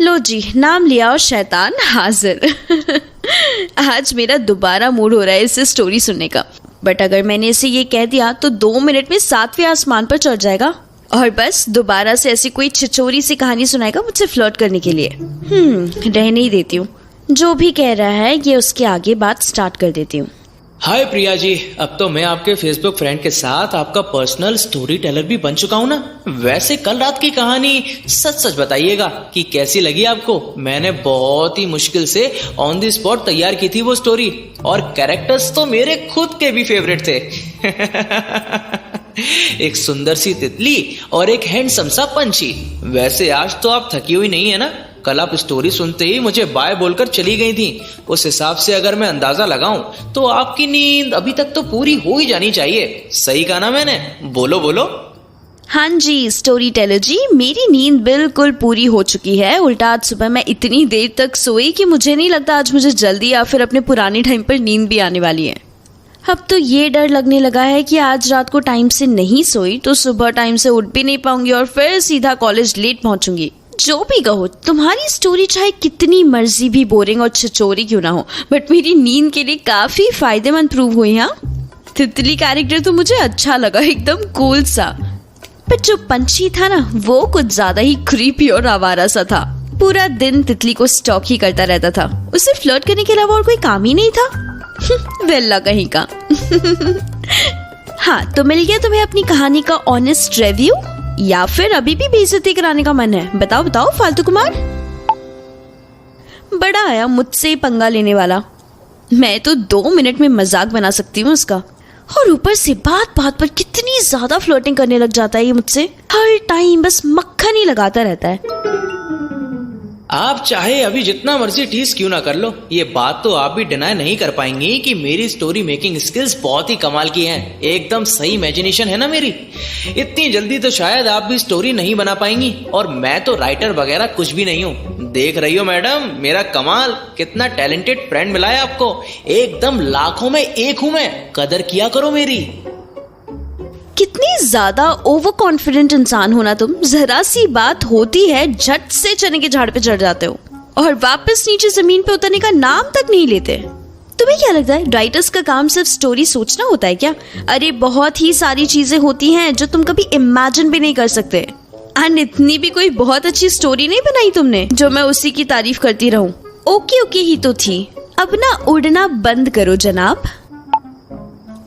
लो जी, नाम लिया और शैतान हाजिर। आज मेरा दोबारा मूड हो रहा है इसे स्टोरी सुनने का, बट अगर मैंने इसे ये कह दिया तो 2 मिनट में 7वें आसमान पर चढ़ जाएगा और बस दोबारा से ऐसी कोई छिछोरी सी कहानी सुनाएगा मुझसे फ्लर्ट करने के लिए। रहने ही देती हूँ, जो भी कह रहा है ये उसके आगे बात स्टार्ट कर देती हूँ। हाय प्रिया जी, अब तो मैं आपके फेसबुक फ्रेंड के साथ आपका पर्सनल स्टोरी टेलर भी बन चुका हूँ ना। वैसे कल रात की कहानी सच सच बताइएगा कि कैसी लगी आपको। मैंने बहुत ही मुश्किल से ऑन द स्पॉट तैयार की थी वो स्टोरी, और कैरेक्टर्स तो मेरे खुद के भी फेवरेट थे। एक सुंदर सी तितली और एक हैंडसम सा पंछी। वैसे आज तो आप थकी हुई नहीं है ना? कल आप स्टोरी सुनते ही मुझे बाय बोलकर चली गई थी। उस हिसाब से अगर मैं अंदाजा लगाऊं तो आपकी नींद अभी तक तो पूरी हो ही जानी चाहिए। सही कहा ना मैंने? बोलो बोलो। हाँ जी स्टोरी टेलर जी, मेरी नींद बिल्कुल पूरी हो चुकी है। उल्टा आज सुबह मैं इतनी देर तक सोई कि मुझे नहीं लगता आज मुझे जल्दी या फिर अपने पुराने टाइम पर नींद भी आने वाली है। अब तो ये डर लगने लगा है कि आज रात को टाइम से नहीं सोई तो सुबह टाइम से उठ भी नहीं पाऊंगी और फिर सीधा कॉलेज लेट पहुंचूंगी। जो भी कहो, तुम्हारी स्टोरी चाहे कितनी मर्जी भी बोरिंग और छिचोरी क्यों ना हो, बट मेरी नींद के लिए काफी फायदेमंद प्रूव हुई। हाँ, तितली कैरेक्टर तो मुझे अच्छा लगा, एकदम कूल सा। बट जो पंछी था ना वो कुछ ज्यादा ही क्रीपी और आवारा सा था। पूरा दिन तितली को स्टॉक ही करता रहता था। उसे फ्लर्ट करने के अलावा और कोई काम ही नहीं था। वेल्ला कहीं का। हाँ, तो मिल गया तुम्हें अपनी कहानी का ऑनेस्ट रिव्यू या फिर अभी भी बेइज्जती कराने का मन है? बताओ बताओ फालतू कुमार। बड़ा आया मुझसे पंगा लेने वाला। मैं तो 2 मिनट में मजाक बना सकती हूँ उसका, और ऊपर से बात बात पर कितनी ज्यादा फ्लर्टिंग करने लग जाता है ये मुझसे। हर टाइम बस मक्खन ही लगाता रहता है। आप चाहे अभी जितना मर्जी टीज क्यों ना कर लो, ये बात तो आप भी डिनाई नहीं कर पाएंगी कि मेरी स्टोरी मेकिंग स्किल्स बहुत ही कमाल की हैं। एकदम सही इमेजिनेशन है ना मेरी। इतनी जल्दी तो शायद आप भी स्टोरी नहीं बना पाएंगी, और मैं तो राइटर वगैरह कुछ भी नहीं हूँ। देख रही हो मैडम मेरा कमाल, कितना टैलेंटेड फ्रेंड मिला है आपको। एकदम लाखों में एक हूँ मैं, कदर किया करो मेरी। कितनी ज्यादा ओवर कॉन्फिडेंट इंसान होना तुम। जरा सी बात होती है झट से चने के झाड़ पे चढ़ जाते हो और वापस नीचे जमीन पे उतरने का नाम तक नहीं लेते। तुम्हें क्या लगता है राइटर्स का काम सिर्फ स्टोरी सोचना होता है क्या? अरे बहुत ही सारी चीजें होती हैं जो तुम कभी इमेजिन भी नहीं कर सकते। एंड इतनी भी कोई बहुत अच्छी स्टोरी नहीं बनाई तुमने जो मैं उसी की तारीफ करती रहूं। ओके ओके ही तो थी। अब ना उड़ना बंद करो जनाब।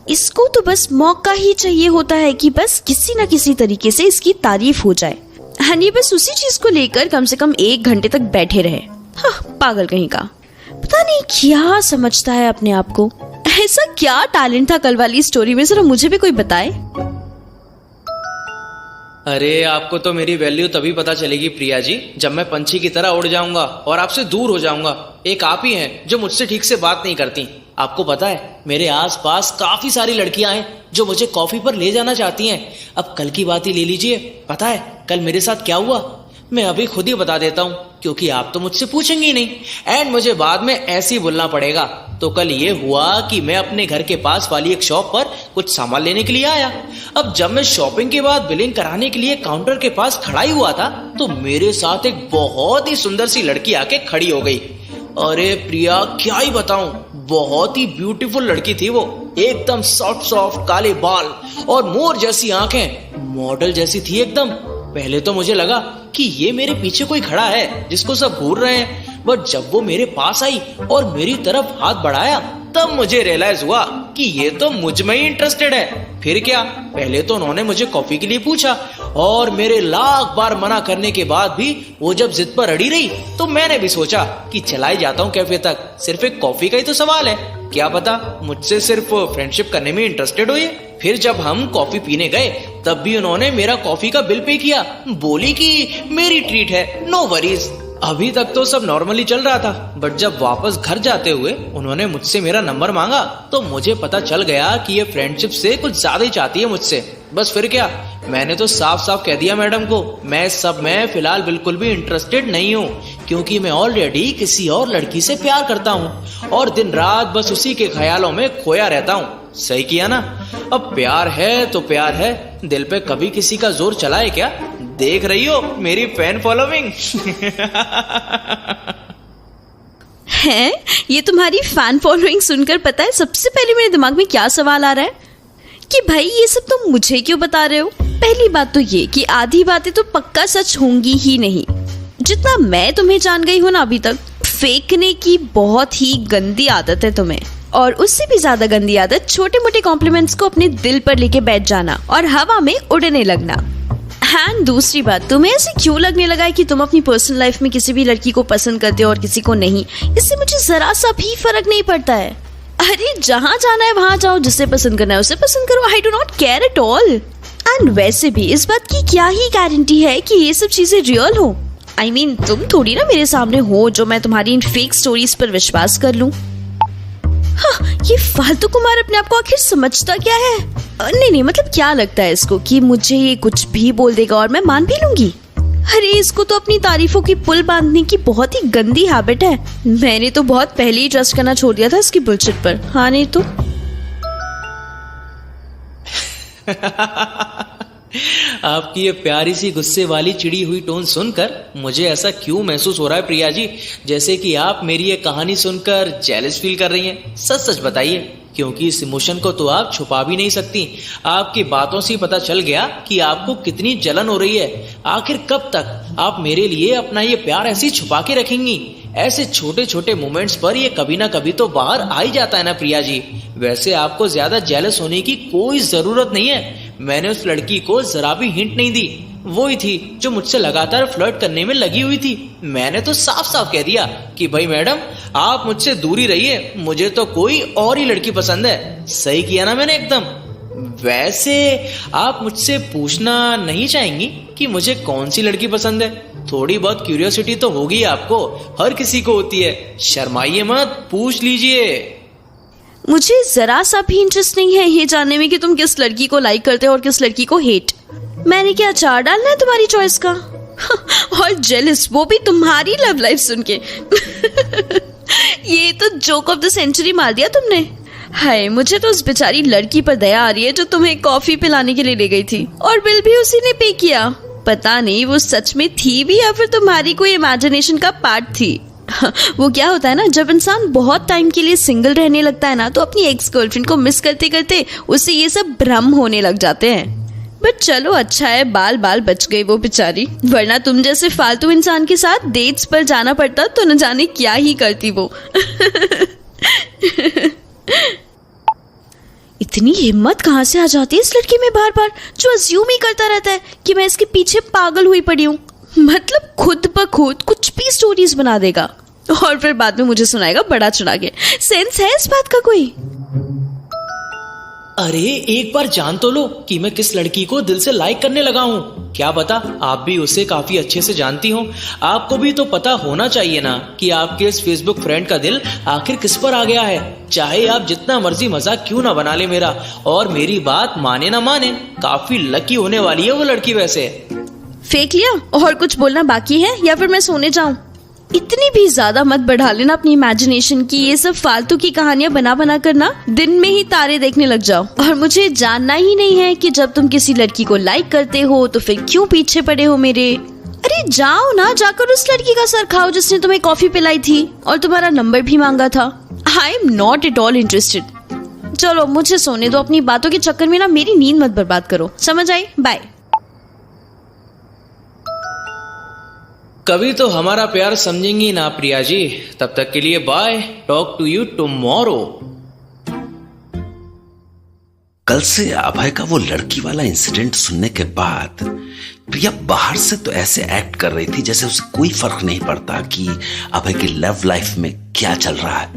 इसको तो बस मौका ही चाहिए होता है कि बस किसी ना किसी तरीके से इसकी तारीफ हो जाए। एंड ये बस उसी चीज को लेकर कम से कम 1 घंटे तक बैठे रहे। हाँ, पागल कहीं का। पता नहीं क्या समझता है अपने आप को। ऐसा क्या टैलेंट था कल वाली स्टोरी में, जरा मुझे भी कोई बताए। अरे आपको तो मेरी वैल्यू तभी पता चलेगी प्रिया जी, जब मैं पंछी की तरह उड़ जाऊंगा और आपसे दूर हो जाऊंगा। एक आप ही हैं जो मुझसे ठीक से बात नहीं करती। आपको पता है मेरे आसपास काफी सारी लड़कियां हैं जो मुझे कॉफी पर ले जाना चाहती हैं। अब कल की बात ही ले लीजिए। पता है कल मेरे साथ क्या हुआ? मैं अभी खुद ही बता देता हूँ, क्योंकि आप तो मुझसे पूछेंगे ही नहीं एंड मुझे बाद में ऐसे ही बोलना पड़ेगा। तो कल ये हुआ कि मैं अपने घर के पास वाली एक शॉप पर कुछ सामान लेने के लिए आया। अब जब मैं शॉपिंग के बाद बिलिंग कराने के लिए काउंटर के पास खड़ा ही हुआ था तो मेरे साथ एक बहुत ही सुंदर सी लड़की आके खड़ी हो गई। अरे प्रिया क्या ही बताऊं, बहुत ही ब्यूटीफुल लड़की थी वो। एकदम सॉफ्ट सॉफ्ट काले बाल और मोर जैसी आंखें, मॉडल जैसी थी एकदम। पहले तो मुझे लगा कि ये मेरे पीछे कोई खड़ा है जिसको सब घूर रहे हैं, बट जब वो मेरे पास आई और मेरी तरफ हाथ बढ़ाया तब मुझे रियलाइज हुआ कि ये तो मुझ में ही इंटरेस्टेड है। फिर क्या, पहले तो उन्होंने मुझे कॉफी के लिए पूछा और मेरे लाख बार मना करने के बाद भी वो जब जिद पर अड़ी रही तो मैंने भी सोचा कि चला ही जाता हूँ कैफे तक, सिर्फ एक कॉफी का ही तो सवाल है, क्या पता मुझसे सिर्फ फ्रेंडशिप करने में इंटरेस्टेड हो ये। फिर जब हम कॉफी पीने गए तब भी उन्होंने मेरा कॉफी का बिल पे किया, बोली कि मेरी ट्रीट है, नो वरीज। अभी तक तो सब नॉर्मली चल रहा था, बट जब वापस घर जाते हुए उन्होंने मुझसे मेरा नंबर मांगा तो मुझे पता चल गया कि ये फ्रेंडशिप से कुछ ज्यादा ही चाहती है मुझसे। बस फिर क्या, मैंने तो साफ साफ कह दिया मैडम को, मैं सब में फिलहाल बिल्कुल भी इंटरेस्टेड नहीं हूँ, क्योंकि मैं ऑलरेडी किसी और लड़की से प्यार करता हूँ और दिन रात बस उसी के ख्यालों में खोया रहता हूँ। सही किया ना? अब प्यार है तो प्यार है, दिल पे कभी किसी का जोर चला है क्या? देख रही हो मेरी फैन फॉलोइंग। है ये तुम्हारी फैन फॉलोइंग सुनकर पता है सबसे पहले मेरे दिमाग में क्या सवाल आ रहा है कि भाई ये सब तुम मुझे क्यों बता रहे हो। पहली बात तो ये कि आधी बातें तो पक्का सच होंगी ही नहीं। जितना मैं तुम्हें जान गई हूं ना अभी तक, फेंकने की बहुत ही गंदी आदत है तुम्हें, और उससे भी ज्यादा गंदी आदत छोटे मोटे कॉम्प्लीमेंट्स को अपने दिल पर लेके बैठ जाना और हवा में उड़ने लगना। एंड दूसरी बात, तुम्हें ऐसे क्यों लगने लगा है कि तुम अपनी पर्सनल लाइफ में किसी भी लड़की को पसंद करते हो और किसी को नहीं? इससे मुझे जरा सा भी फर्क नहीं पड़ता है। अरे जहां जाना है वहां जाओ, जिसे पसंद करना है उसे पसंद करो, I do not care at all. And वैसे भी इस बात की क्या ही गारंटी है कि ये सब चीजें रियल हो? आई मीन तुम थोड़ी ना मेरे सामने हो जो मैं तुम्हारी इन फेक स्टोरीज पर विश्वास कर लूं। हाँ, ये फालतू कुमार अपने आप को आखिर समझता क्या है? नहीं, मतलब क्या लगता है इसको कि मुझे ये कुछ भी बोल देगा और मैं मान भी लूंगी? अरे इसको तो अपनी तारीफों की पुल बांधने की बहुत ही गंदी हैबिट है। मैंने तो बहुत पहले ही ट्रस्ट करना छोड़ दिया था इसकी बुलशिट पर। हाँ नहीं तो आपकी ये प्यारी सी गुस्से वाली चिड़ी हुई टोन सुनकर मुझे ऐसा क्यों महसूस हो रहा है प्रिया जी, जैसे कि आप मेरी ये कहानी सुनकर जेलस फील कर रही हैं। सच सच बताइए, क्योंकि इस इमोशन को तो आप छुपा भी नहीं सकती। आपकी बातों से पता चल गया कि आपको कितनी जलन हो रही है। आखिर कब तक आप मेरे लिए अपना ये प्यार ऐसे छुपा के रखेंगी? ऐसे छोटे छोटे मोमेंट्स पर ये कभी ना कभी तो बाहर आ ही जाता है ना प्रिया जी। वैसे आपको ज्यादा जेलस होने की कोई जरूरत नहीं है। मैंने उस लड़की को जरा भी हिंट नहीं दी, वो ही थी जो मुझसे लगातार फ्लर्ट करने में लगी हुई थी। मैंने तो साफ साफ कह दिया कि भाई मैडम आप मुझसे दूरी रहिए, मुझे तो कोई और ही लड़की पसंद है। सही किया ना मैंने एकदम? वैसे आप मुझसे पूछना नहीं चाहेंगी कि मुझे कौन सी लड़की पसंद है? थोड़ी बहुत क्यूरियोसिटी तो होगी आपको, हर किसी को होती है। शर्माइए मत, पूछ लीजिए। मुझे जरा सा भी इंटरेस्ट नहीं है ये जानने में कि तुम किस लड़की को लाइक करते हो और किस लड़की को हेट। मैंने क्या अचार डालना है तुम्हारी चॉइस का? और जेलस, वो भी तुम्हारी लव लाइफ सुन के। ये तो जोक ऑफ द सेंचुरी मार दिया तुमने। हाय, मुझे तो उस बेचारी लड़की पर दया आ रही है जो तुम्हें कॉफी पिलाने के लिए ले गई थी और बिल भी उसी ने पे किया। पता नहीं वो सच में थी भी या फिर तुम्हारी कोई इमेजिनेशन का पार्ट थी। वो क्या होता है ना, जब इंसान बहुत टाइम के लिए सिंगल रहने लगता है ना, तो अपनी एक्स गर्लफ्रेंड को मिस करते करते उससे ये सब भ्रम होने लग जाते हैं। बट चलो अच्छा है, बाल बाल बच गई वो बेचारी, वरना तुम जैसे फालतू इंसान के साथ डेट्स पर जाना पड़ता तो न जाने क्या ही करती वो। इतनी हिम्मत कहाँ से आ जाती है इस लड़की में बार बार, जो अज्यूम ही करता रहता है कि मैं इसके पीछे पागल हुई पड़ी हूँ। मतलब खुद ब खुद कुछ भी स्टोरीज बना देगा और फिर बाद में मुझे सुनाएगा बड़ा चढ़ा के। सेंस है इस बात का कोई? अरे एक बार जान तो लो कि मैं किस लड़की को दिल से लाइक करने लगा हूँ। क्या पता आप भी उसे काफी अच्छे से जानती हो। आपको भी तो पता होना चाहिए ना कि आपके इस फेसबुक फ्रेंड का दिल आखिर किस पर आ गया है। चाहे आप जितना मर्जी मजाक क्यों ना बना ले मेरा, और मेरी बात माने ना माने, काफी लकी होने वाली है वो लड़की। वैसे फेंक लिया और कुछ बोलना बाकी है या फिर मैं सोने जाऊं? इतनी भी ज्यादा मत बढ़ा लेना अपनी इमेजिनेशन की। ये सब फालतू की कहानियां बना बना करना, दिन में ही तारे देखने लग जाओ। और मुझे जानना ही नहीं है कि जब तुम किसी लड़की को लाइक करते हो तो फिर क्यों पीछे पड़े हो मेरे। अरे जाओ ना, जाकर उस लड़की का सर खाओ जिसने तुम्हें कॉफी पिलाई थी और तुम्हारा नंबर भी मांगा था। आई am not at all interested. चलो मुझे सोने दो, अपनी बातों के चक्कर में ना मेरी नींद मत बर्बाद करो, समझ आई? बाय। कभी तो हमारा प्यार समझेंगी ना प्रिया जी। तब तक के लिए bye, talk to you tomorrow. कल से अभय का वो लड़की वाला इंसिडेंट सुनने के बाद प्रिया बाहर से तो ऐसे एक्ट कर रही थी जैसे उसे कोई फर्क नहीं पड़ता कि अभय की लव लाइफ में क्या चल रहा है,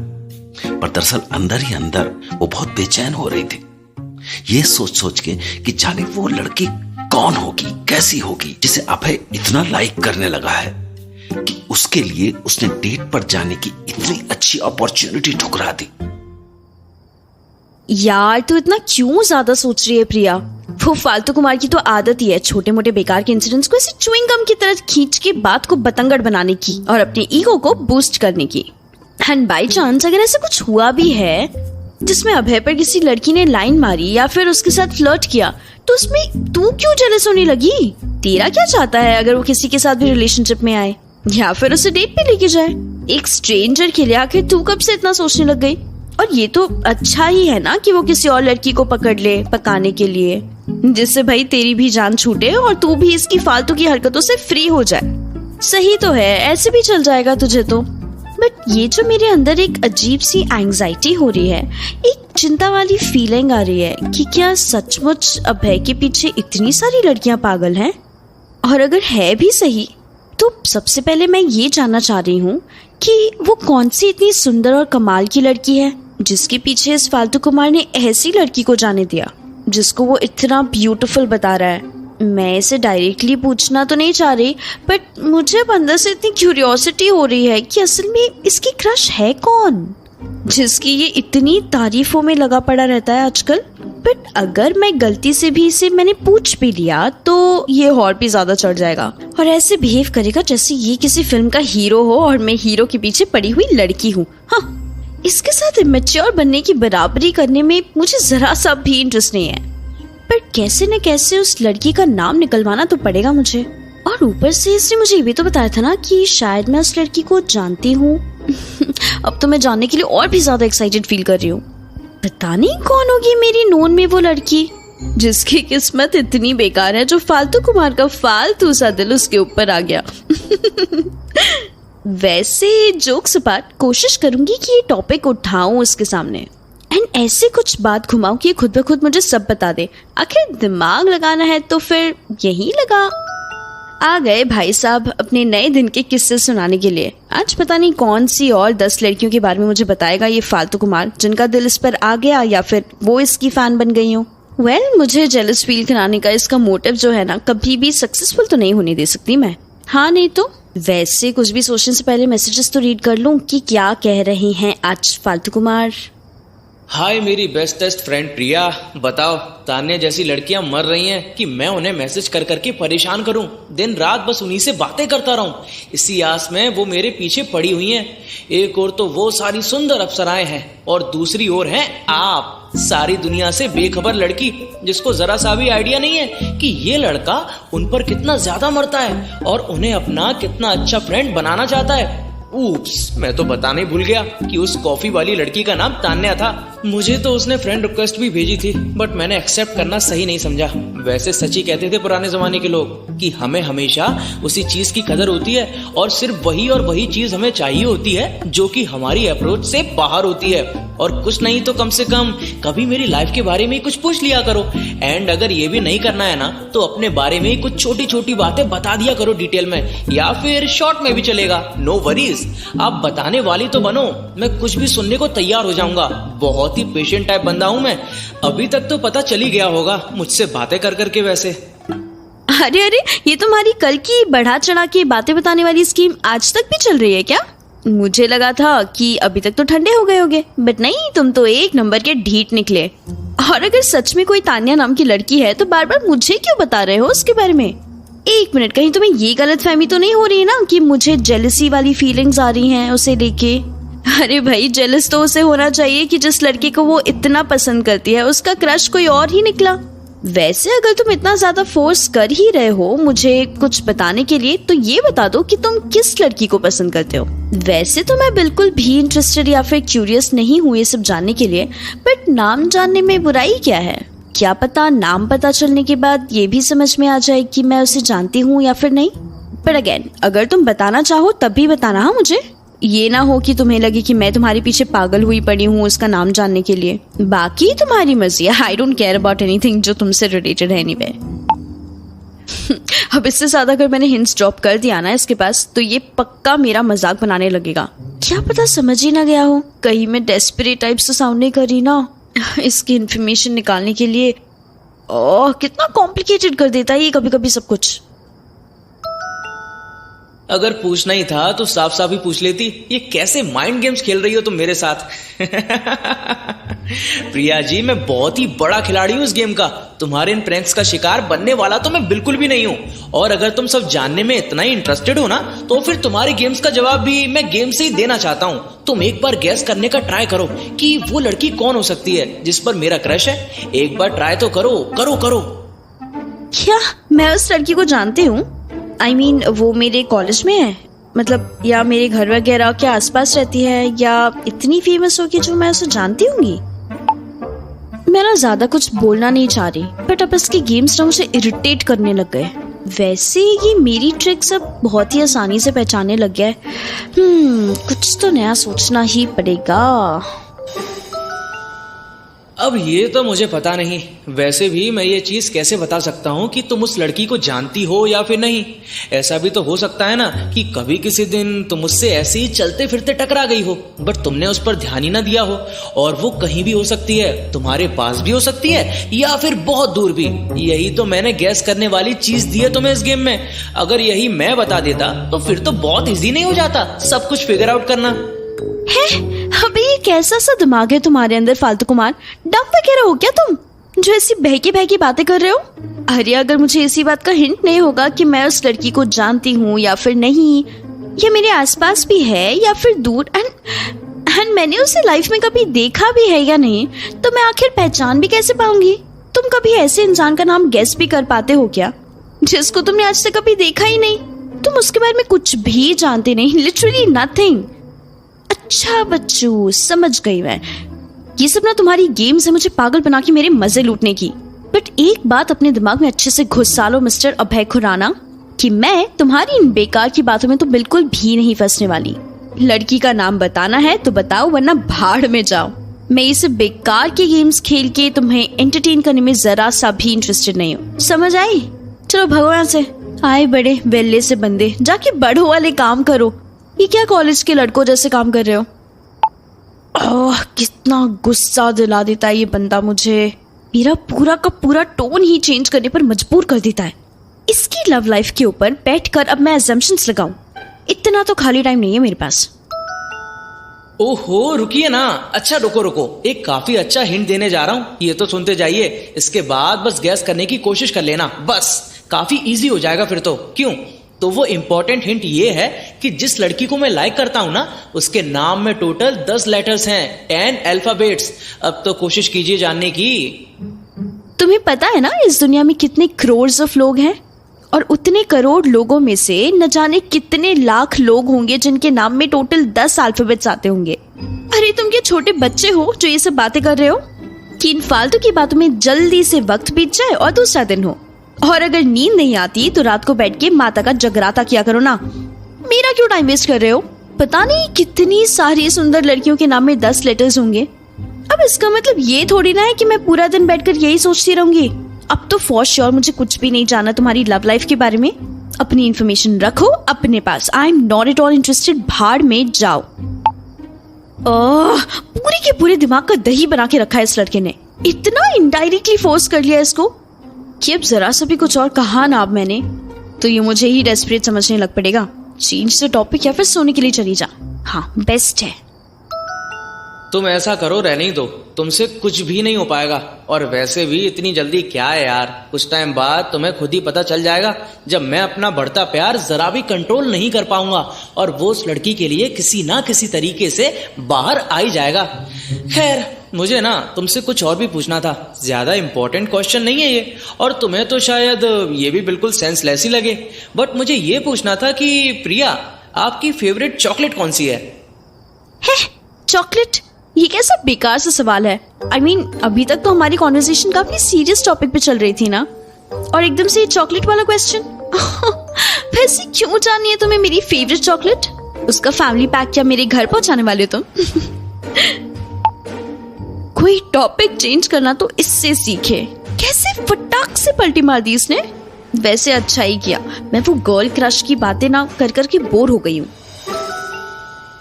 पर दरअसल अंदर ही अंदर वो बहुत बेचैन हो रही थी, ये सोच सोच के कि जाने वो लड़की कौन होगी, कैसी होगी, जिसे अभय इतना लाइक करने लगा है कि उसके लिए उसने डेट पर जाने की इतनी अच्छी अपॉर्चुनिटी ठुकरा दी। यार तू इतना क्यों ज्यादा सोच रही है प्रिया? वो फालतू कुमार की तो आदत ही है छोटे मोटे बेकार के इंसिडेंट्स को ऐसे च्युइंग गम की तरह खींच के बात को बतंगड़ बनाने की और अपने ईगो को बूस्ट करने की। एंड बाय चांस अगर ऐसा कुछ हुआ भी है जिसमें अभय पर किसी लड़की ने लाइन मारी या फिर उसके साथ फ्लर्ट किया, तो उसमें तू क्यों जेलस होने लगी? तेरा क्या चाहता है अगर वो किसी के साथ भी रिलेशनशिप में आए या फिर उसे डेट पे लेके जाए? एक स्ट्रेंजर के लिए आखिर तू कब से इतना सोचने लग गई? और ये तो अच्छा ही है ना कि वो किसी और लड़की को पकड़ ले पकाने के लिए, जिससे भाई तेरी भी जान छूटे और तू भी इसकी फालतू की हरकतों से फ्री हो जाए। सही तो है, ऐसे भी चल जाएगा तुझे तो। बट ये जो मेरे अंदर एक अजीब सी एंजाइटी हो रही है, एक चिंता वाली फीलिंग आ रही है कि क्या सचमुच अभय के पीछे इतनी सारी लड़कियां पागल हैं? और अगर है भी सही तो सबसे पहले मैं ये जानना चाह रही हूँ कि वो कौन सी इतनी सुंदर और कमाल की लड़की है जिसके पीछे इस फालतू कुमार ने ऐसी लड़की को जाने दिया जिसको वो इतना ब्यूटीफुल बता रहा है। मैं इसे डायरेक्टली पूछना तो नहीं चाह रही, बट मुझे अंदर से इतनी क्यूरियोसिटी हो रही है कि असल में इसकी क्रश है कौन जिसकी ये इतनी तारीफों में लगा पड़ा रहता है आजकल। बट अगर मैं गलती से भी इसे मैंने पूछ भी लिया तो ये और भी ज्यादा चढ़ जाएगा और ऐसे बिहेव करेगा जैसे ये किसी फिल्म का हीरो हो और मैं हीरो के पीछे पड़ी हुई लड़की हूँ। हाँ, इसके साथ इमेच्योर बनने की बराबरी करने में मुझे जरा सा भी इंटरेस्ट नहीं है, पर कैसे न कैसे उस लड़की का नाम निकलवाना तो पड़ेगा मुझे। और ऊपर से इसने मुझे ये भी तो बताया था ना कि शायद मैं उस लड़की को जानती हूँ। अब तो मैं जानने के लिए और भी ज्यादा एक्साइटेड फील कर रही हूँ। पता नहीं कौन होगी मेरी नोन में वो लड़की जिसकी किस्मत इतनी बेकार है जो फालतू कुमार का फालतू सा दिल उसके ऊपर आ गया। वैसे जोक्स अपार्ट कोशिश करूंगी कि ये टॉपिक उठाऊं उसके सामने एंड ऐसे कुछ बात घुमाऊं कि खुद ब खुद मुझे सब बता दे। आखिर दिमाग लगाना है तो फिर यही लगा। आ गए भाई साहब अपने नए दिन के किस्से सुनाने के लिए। आज पता नहीं कौन सी और 10 लड़कियों के बारे में मुझे बताएगा ये फालतू कुमार जिनका दिल इस पर आ गया या फिर वो इसकी फैन बन गई हो। मुझे जेलस फील कराने का इसका मोटिव जो है ना कभी भी सक्सेसफुल तो नहीं होने दे सकती मैं। हाँ नहीं तो। वैसे कुछ भी सोचने से पहले मैसेजेस तो रीड कर लूं कि क्या कह रहे हैं आज फालतू कुमार। हाय मेरी बेस्टेस्ट फ्रेंड प्रिया, बताओ तान्या जैसी लड़कियां मर रही हैं कि मैं उन्हें मैसेज कर करके परेशान करूं, दिन रात बस उन्हीं से बातें करता रहूं। इसी आस में वो मेरे पीछे पड़ी हुई हैं। एक और तो वो सारी सुंदर अप्सराएं हैं और दूसरी ओर हैं आप, सारी दुनिया से बेखबर लड़की जिसको जरा सा भी आइडिया नहीं है कि ये लड़का उन पर कितना ज्यादा मरता है और उन्हें अपना कितना अच्छा फ्रेंड बनाना चाहता है। ऊप्स, मैं तो बताना ही भूल गया कि उस कॉफी वाली लड़की का नाम तान्या था। मुझे तो उसने फ्रेंड रिक्वेस्ट भी भेजी थी बट मैंने एक्सेप्ट करना सही नहीं समझा। वैसे सच ही कहते थे पुराने जमाने के लोग कि हमें हमेशा उसी चीज की कदर होती है और सिर्फ वही और वही चीज हमें चाहिए होती है जो कि हमारी अप्रोच से बाहर होती है। और कुछ नहीं तो कम से कम कभी मेरी लाइफ के बारे में कुछ पूछ लिया करो। एंड अगर ये भी नहीं करना है ना तो अपने बारे में कुछ छोटी छोटी बातें बता दिया करो डिटेल में, या फिर शॉर्ट में भी चलेगा, नो वरीज। आप बताने वाली तो बनो, मैं कुछ भी सुनने को तैयार हो जाऊंगा। बहुत ही पेशेंट टाइप बंदा हूं मैं। अभी तक तो पता चल ही गया होगा मुझसे बातें कर करके। वैसे अरे ये तुम्हारी कल की बढ़ा चढ़ा के बातें बताने वाली स्कीम आज तक भी चल रही है क्या? मुझे लगा था कि अभी तक तो ठंडे हो गए होगे, बट नहीं, तुम तो एक नंबर के ढीठ निकले। और अगर सच में कोई तान्या नाम की लड़की है तो बार बार मुझे क्यों बता रहे हो उसके बारे में? एक मिनट, कहीं तुम्हें ये गलतफहमी तो नहीं हो रही है ना कि मुझे जेलसी वाली फीलिंग्स आ रही हैं उसे लेके? अरे भाई, जेलस तो उसे होना चाहिए कि जिस लड़के को वो इतना पसंद करती है उसका क्रश कोई और ही निकला। वैसे अगर तुम इतना ज्यादा फोर्स कर ही रहे हो मुझे कुछ बताने के लिए तो ये बता दो कि तुम किस लड़की को पसंद करते हो। वैसे तो मैं बिल्कुल भी इंटरेस्टेड या फिर क्यूरियस नहीं हूँ ये सब जानने के लिए, बट नाम जानने में बुराई क्या है? क्या पता नाम पता चलने के बाद ये भी समझ में आ जाए कि मैं उसे जानती हूँ या फिर नहीं। पर अगेन, अगर तुम बताना चाहो तब भी बताना हाँ मुझे, ये ना हो कि तुम्हें लगे कि मैं तुम्हारे पीछे पागल हुई पड़ी हूँ उसका नाम जानने के लिए। बाकी तुम्हारी मर्जी है, I don't care about anything जो तुमसे रिलेटेड है एनीवे। अब इससे ज्यादा अगर मैंने हिंट्स ड्रॉप कर दिया ना इसके पास, तो ये पक्का मेरा मजाक बनाने लगेगा। क्या पता समझ ही ना गया हो, कहीं मैं डेस्परेट टाइप से साउंड नहीं कर रही ना इसकी इन्फॉर्मेशन निकालने के लिए। ओह कितना कॉम्प्लिकेटेड कर देता है ये कभी कभी सब कुछ। अगर पूछना ही था तो साफ साफ ही पूछ लेती। ये कैसे माइंड गेम्स खेल रही हो तुम मेरे साथ? प्रिया जी, मैं बहुत ही बड़ा खिलाड़ी हूं इस गेम का। तुम्हारे इन प्रैंक्स का शिकार बनने वाला तो मैं बिल्कुल भी नहीं हूं। और अगर तुम सब जानने में इतना ही इंटरेस्टेड हो ना, तो फिर तुम्हारे गेम्स का जवाब भी मैं गेम से ही देना चाहता हूं। तुम एक बार गैस करने का ट्राई करो कि वो लड़की कौन हो सकती है जिस पर मेरा क्रश है। एक बार ट्राई तो करो करो करो। क्या मैं उस लड़की को जानती हूँ? I mean, वो मेरे कॉलेज में है, मतलब या मेरे घर वगैरह के आसपास रहती है, या इतनी फेमस होगी जो मैं उसे जानती हूँगी। मैं ना ज्यादा कुछ बोलना नहीं चाह रही, बट अब इसके गेम्स ना मुझे इरिटेट करने लग गए। वैसे ये मेरी ट्रिक्स अब बहुत ही आसानी से पहचानने लग गया है। कुछ तो नया सोचना ही पड़ेगा। अब ये तो मुझे पता नहीं। वैसे भी मैं ये चीज कैसे बता सकता हूँ कि तुम उस लड़की को जानती हो या फिर नहीं। ऐसा भी तो हो सकता है ना कि कभी किसी दिन तुम उससे ऐसे ही चलते फिरते टकरा गई हो, बट तुमने उस पर ध्यान ही ना दिया हो। और वो कहीं भी हो सकती है, तुम्हारे पास भी हो सकती है, या फिर बहुत दूर भी। यही तो मैंने गैस करने वाली चीज दी है तुम्हें इस गेम में। अगर यही मैं बता देता तो फिर तो बहुत ईजी नहीं हो जाता सब कुछ फिगर आउट करना है। अबे ये कैसा सा दिमाग है तुम्हारे अंदर फालतू कुमार? डम वगैरह हो क्या तुम जो ऐसी बहकी बहकी बातें कर रहे हो? अरे अगर मुझे इसी बात का हिंट नहीं होगा कि मैं उस लड़की को जानती हूँ या फिर नहीं, या मेरे आसपास भी है या फिर दूर, एंड मैंने उसे लाइफ में कभी देखा भी है या नहीं, तो मैं आखिर पहचान भी कैसे पाऊंगी? तुम कभी ऐसे इंसान का नाम गेस भी कर पाते हो क्या जिसको तुमने आज तक कभी देखा ही नहीं? तुम उसके बारे में कुछ भी जानते नहीं, लिटरली नथिंग। अच्छा बच्चू, समझ गई मैं। ये सब ना तुम्हारी गेम्स है मुझे पागल बना के मेरे मजे लूटने की। बट एक बात अपने दिमाग में अच्छे से घुसा लो मिस्टर अभय खुराना, कि मैं तुम्हारी इन बेकार की बातों में तो बिल्कुल भी नहीं फंसने वाली। लड़की का नाम बताना है तो बताओ, वरना भाड़ में जाओ। मैं इस बेकार के गेम्स खेल के तुम्हें एंटरटेन करने में जरा सा भी इंटरेस्टेड नहीं हूँ। समझ आई? चलो भगो यहाँ से। आए बड़े वेल्ले से बंदे, जाके बड़ों वाले काम करो। ये क्या कॉलेज के लड़कों जैसे काम कर रहे हो? कितना गुस्सा दिला देता है ये बंदा मुझे। मेरा पूरा का पूरा टोन ही चेंज करने पर मजबूर कर देता है। इसकी लव लाइफ के ऊपर बैठकर अब मैं अजम्पशंस लगाऊं, इतना तो खाली टाइम नहीं है मेरे पास। ओहो रुकिए ना। अच्छा रुको रुको, एक काफी अच्छा हिंट देने जा रहा हूँ, ये तो सुनते जाइए। इसके बाद बस गैस करने की कोशिश कर लेना, बस काफी इजी हो जाएगा फिर तो। क्यों? तो वो इंपॉर्टेंट हिंट ये है कि जिस लड़की को मैं लाइक करता हूं ना, उसके नाम में टोटल 10 लेटर्स हैं, 10 अल्फाबेट्स। अब तो कोशिश कीजिए जानने की। तुम्हें पता है ना इस दुनिया में कितने करोड़ ऑफ लोग हैं, और उतने करोड़ लोगों में से न जाने कितने लाख लोग होंगे जिनके नाम में टोटल 10 अल्फाबेट्स आते होंगे। अरे तुम क्या छोटे बच्चे हो जो ये सब बातें कर रहे हो? कि इन फालतू की बातों में जल्दी से वक्त बीत जाए और दूसरा दिन हो। और अगर नींद नहीं आती तो रात को बैठ के माता का जगराता किया करो ना। मेरा क्यों टाइम वेस्ट कर रहे हो? पता नहीं कितनी सारी सुंदर लड़कियों के नाम में 10 लेटर्स होंगे। अब इसका मतलब ये थोड़ी ना है कि मैं पूरा दिन बैठकर यही सोचती रहूंगी। अब तो फॉर श्योर मुझे कुछ भी नहीं जानना तुम्हारी लव लाइफ के बारे में। अपनी इन्फॉर्मेशन रखो अपने पास। I am not at all interested. भाड़ में जाओ। पूरे के पूरे दिमाग का दही बना के रखा है इस लड़के ने। इतना इनडायरेक्टली फोर्स कर लिया इसको कि अब जरा सा भी कुछ और कहा ना अब मैंने तो ये मुझे ही डेस्परेट समझने लग पड़ेगा। चेंज द टॉपिक या फिर सोने के लिए चली जा। हाँ बेस्ट है। तुम ऐसा करो, रहने ही दो, तुमसे कुछ भी नहीं हो पाएगा। और वैसे भी इतनी जल्दी क्या है यार, कुछ टाइम बाद तुम्हें खुद ही पता चल जाएगा जब मैं अपना बढ़ता प्यार जरा भी कंट्रोल नहीं कर पाऊंगा और वो उस लड़की के लिए किसी ना किसी तरीके से बाहर आ ही जाएगा। खैर मुझे ना तुमसे कुछ और भी पूछना था। ज्यादा इंपॉर्टेंट क्वेश्चन नहीं है ये, और तुम्हें तो शायद ये भी बिल्कुल सेंसलेस ही लगे, बट मुझे ये पूछना था कि प्रिया, आपकी फेवरेट चॉकलेट कौन सी है? चॉकलेट? ये कैसा बेकार सा सवाल है। I mean, अभी तक तो हमारी कॉन्वर्सेशन काफी सीरियस टॉपिक पे चल रही थी ना, और एकदम से ये चॉकलेट वाला क्वेश्चन। वैसे क्यों जाननी है तुम्हें मेरी फेवरेट चॉकलेट? उसका फैमिली पैक क्या मेरे घर पहुंचाने वाले हो तुम? कोई टॉपिक चेंज करना तो इससे सीखे। कैसे फटाक से पलटी मार दी इसने। वैसे अच्छा ही किया, मैं वो गर्ल क्रश की बातें ना कर कर के बोर हो गई हूँ।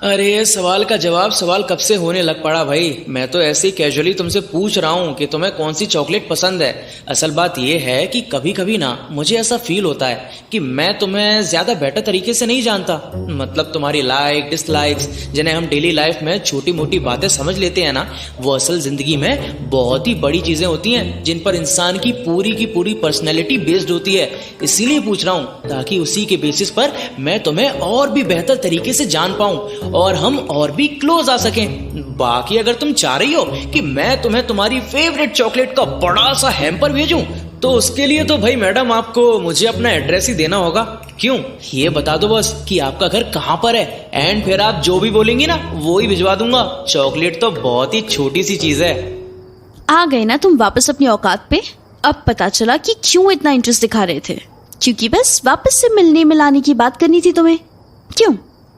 अरे सवाल का जवाब सवाल कब से होने लग पड़ा भाई। मैं तो ऐसे ही कैजुअली तुमसे पूछ रहा हूँ कि तुम्हें कौन सी चॉकलेट पसंद है। असल बात यह है कि कभी कभी ना मुझे ऐसा फील होता है कि मैं तुम्हें ज्यादा बेटर तरीके से नहीं जानता। मतलब तुम्हारी लाइक डिसलाइक्स, जिन्हें हम डेली लाइफ में छोटी मोटी बातें समझ लेते हैं ना, वो असल जिंदगी में बहुत ही बड़ी चीजें होती हैं जिन पर इंसान की पूरी पर्सनैलिटी बेस्ड होती है। इसीलिए पूछ रहा हूँ ताकि उसी के बेसिस पर मैं तुम्हें और भी बेहतर तरीके से जान पाऊं और हम और भी क्लोज आ सकें। बाकी अगर तुम चाह रही हो कि मैं तुम्हें तुम्हारी फेवरेट चॉकलेट का बड़ा सा हैम्पर भेजूं, तो उसके लिए तो भाई मैडम आपको मुझे अपना एड्रेस ही देना होगा। क्यों, ये बता दो बस कि आपका घर कहाँ पर है, एंड फिर आप जो भी बोलेंगी ना वो ही भिजवा दूंगा। चॉकलेट तो बहुत ही छोटी सी चीज है। आ गए ना तुम वापस अपनी औकात पे। अब पता चला कि क्यों इतना इंटरेस्ट दिखा रहे थे, क्योंकि बस वापस से मिलने मिलाने की बात करनी थी तुम्हें। क्यों,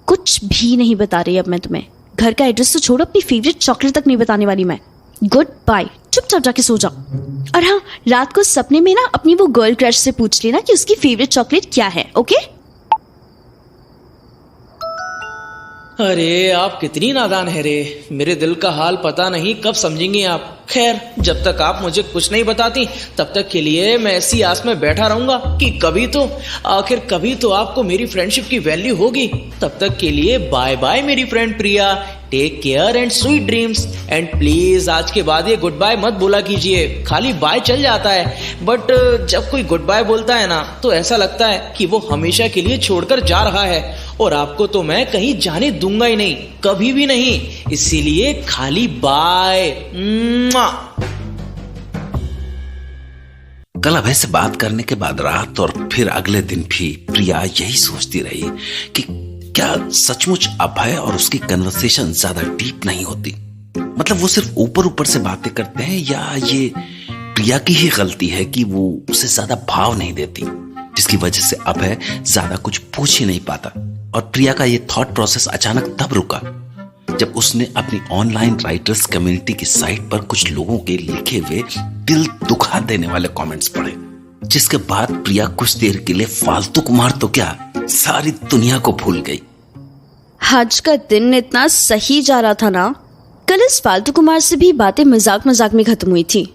कुछ भी नहीं बता रही अब मैं तुम्हें। घर का एड्रेस तो छोड़ो, अपनी फेवरेट चॉकलेट तक नहीं बताने वाली मैं। गुड बाय, चुपचाप जाके सो जाओ। और हाँ, रात को सपने में ना अपनी वो गर्ल क्रश से पूछ लेना कि उसकी फेवरेट चॉकलेट क्या है, ओके? अरे आप कितनी नादान है रे। मेरे दिल का हाल पता नहीं कब समझेंगी आप। खैर, जब तक आप मुझे कुछ नहीं बताती तब तक के लिए मैं ऐसी आस में बैठा रहूंगा कि कभी तो आपको मेरी फ्रेंडशिप की वैल्यू होगी। तब तक के लिए बाय बाय मेरी friend Priya. Take care and sweet dreams. And please आज के बाद ये गुड बाय मत बोला कीजिए। खाली बाय चल जाता है, बट जब कोई गुड बाय बोलता है ना तो ऐसा लगता है कि वो हमेशा के लिए छोड़कर जा रहा है, और आपको तो मैं कहीं जाने दूंगा ही नहीं, कभी भी नहीं। इसीलिए खाली बाय। कल अभय से बात करने के बाद रात और फिर अगले दिन भी प्रिया यही सोचती रही कि क्या सचमुच अभय और उसकी कन्वर्सेशन ज्यादा डीप नहीं होती। मतलब वो सिर्फ ऊपर ऊपर से बातें करते हैं, या ये प्रिया की ही गलती है कि वो उसे ज्यादा भाव नहीं देती, जिसकी वजह से अभय ज्यादा कुछ पूछ ही नहीं पाता। और प्रिया का ये थॉट प्रोसेस अचानक तब रुका जब उसने अपनी ऑनलाइन राइटर्स कम्युनिटी की साइट पर कुछ लोगों के लिखे हुए दिल दुखा देने वाले कमेंट्स पढ़े, जिसके बाद प्रिया कुछ देर के लिए फालतू कुमार तो क्या सारी दुनिया को भूल गई। आज का दिन इतना सही जा रहा था ना। कल इस फालतू कुमार से भी बातें मजाक मजाक में खत्म हुई थी,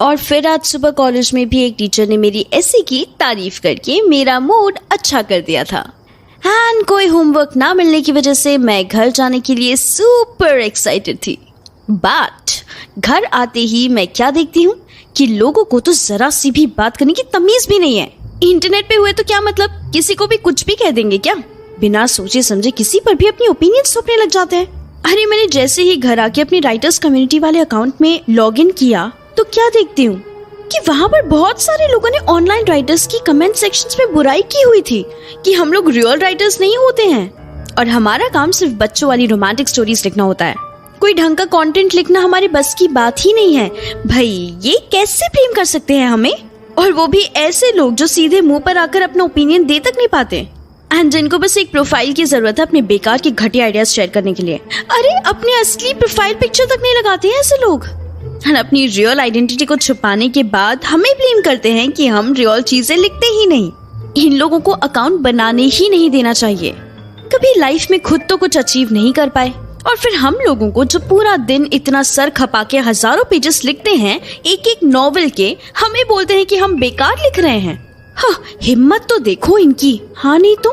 और फिर आज सुबह कॉलेज में भी एक टीचर ने मेरी ऐसे की तारीफ करके मेरा मूड अच्छा कर दिया था। एंड कोई होमवर्क ना मिलने की वजह से मैं घर जाने के लिए सुपर एक्साइटेड थी। बट घर आते ही मैं क्या देखती हूँ कि लोगों को तो जरा सी भी बात करने की तमीज भी नहीं है। इंटरनेट पे हुए तो क्या मतलब, किसी को भी कुछ भी कह देंगे क्या? बिना सोचे समझे किसी पर भी अपनी ओपिनियन थोपने लग जाते हैं। अरे मैंने जैसे ही घर आके अपनी राइटर्स कम्युनिटी वाले अकाउंट में लॉग इन किया तो क्या देखती हूँ कि वहां पर बहुत सारे लोगों ने ऑनलाइन राइटर्स की कमेंट सेक्शंस में बुराई की हुई थी कि हम लोग रियल राइटर्स नहीं होते हैं और हमारा काम सिर्फ बच्चों वाली रोमांटिक स्टोरीज लिखना होता है। कोई ढंग का कंटेंट लिखना हमारे बस की बात ही नहीं है। भाई ये कैसे प्रेम कर सकते हैं हमें, और वो भी ऐसे लोग जो सीधे मुंह पर आकर अपना ओपिनियन दे तक नहीं पाते, एंड जिनको बस एक प्रोफाइल की जरूरत है अपने बेकार के घटिया आइडियाज शेयर करने के लिए। अरे अपने असली प्रोफाइल पिक्चर तक नहीं लगाते हैं ऐसे लोग, और अपनी रियल आइडेंटिटी को छुपाने के बाद हमें ब्लेम करते हैं कि हम रियल चीजें लिखते ही नहीं। इन लोगों को अकाउंट बनाने ही नहीं देना चाहिए। कभी लाइफ में खुद तो कुछ अचीव नहीं कर पाए, और फिर हम लोगों को जो पूरा दिन इतना सर खपा के हजारों पेजेस लिखते हैं एक एक नॉवेल के, हमें बोलते हैं कि हम बेकार लिख रहे हैं। हाँ, हिम्मत तो देखो इनकी। हाँ नहीं तो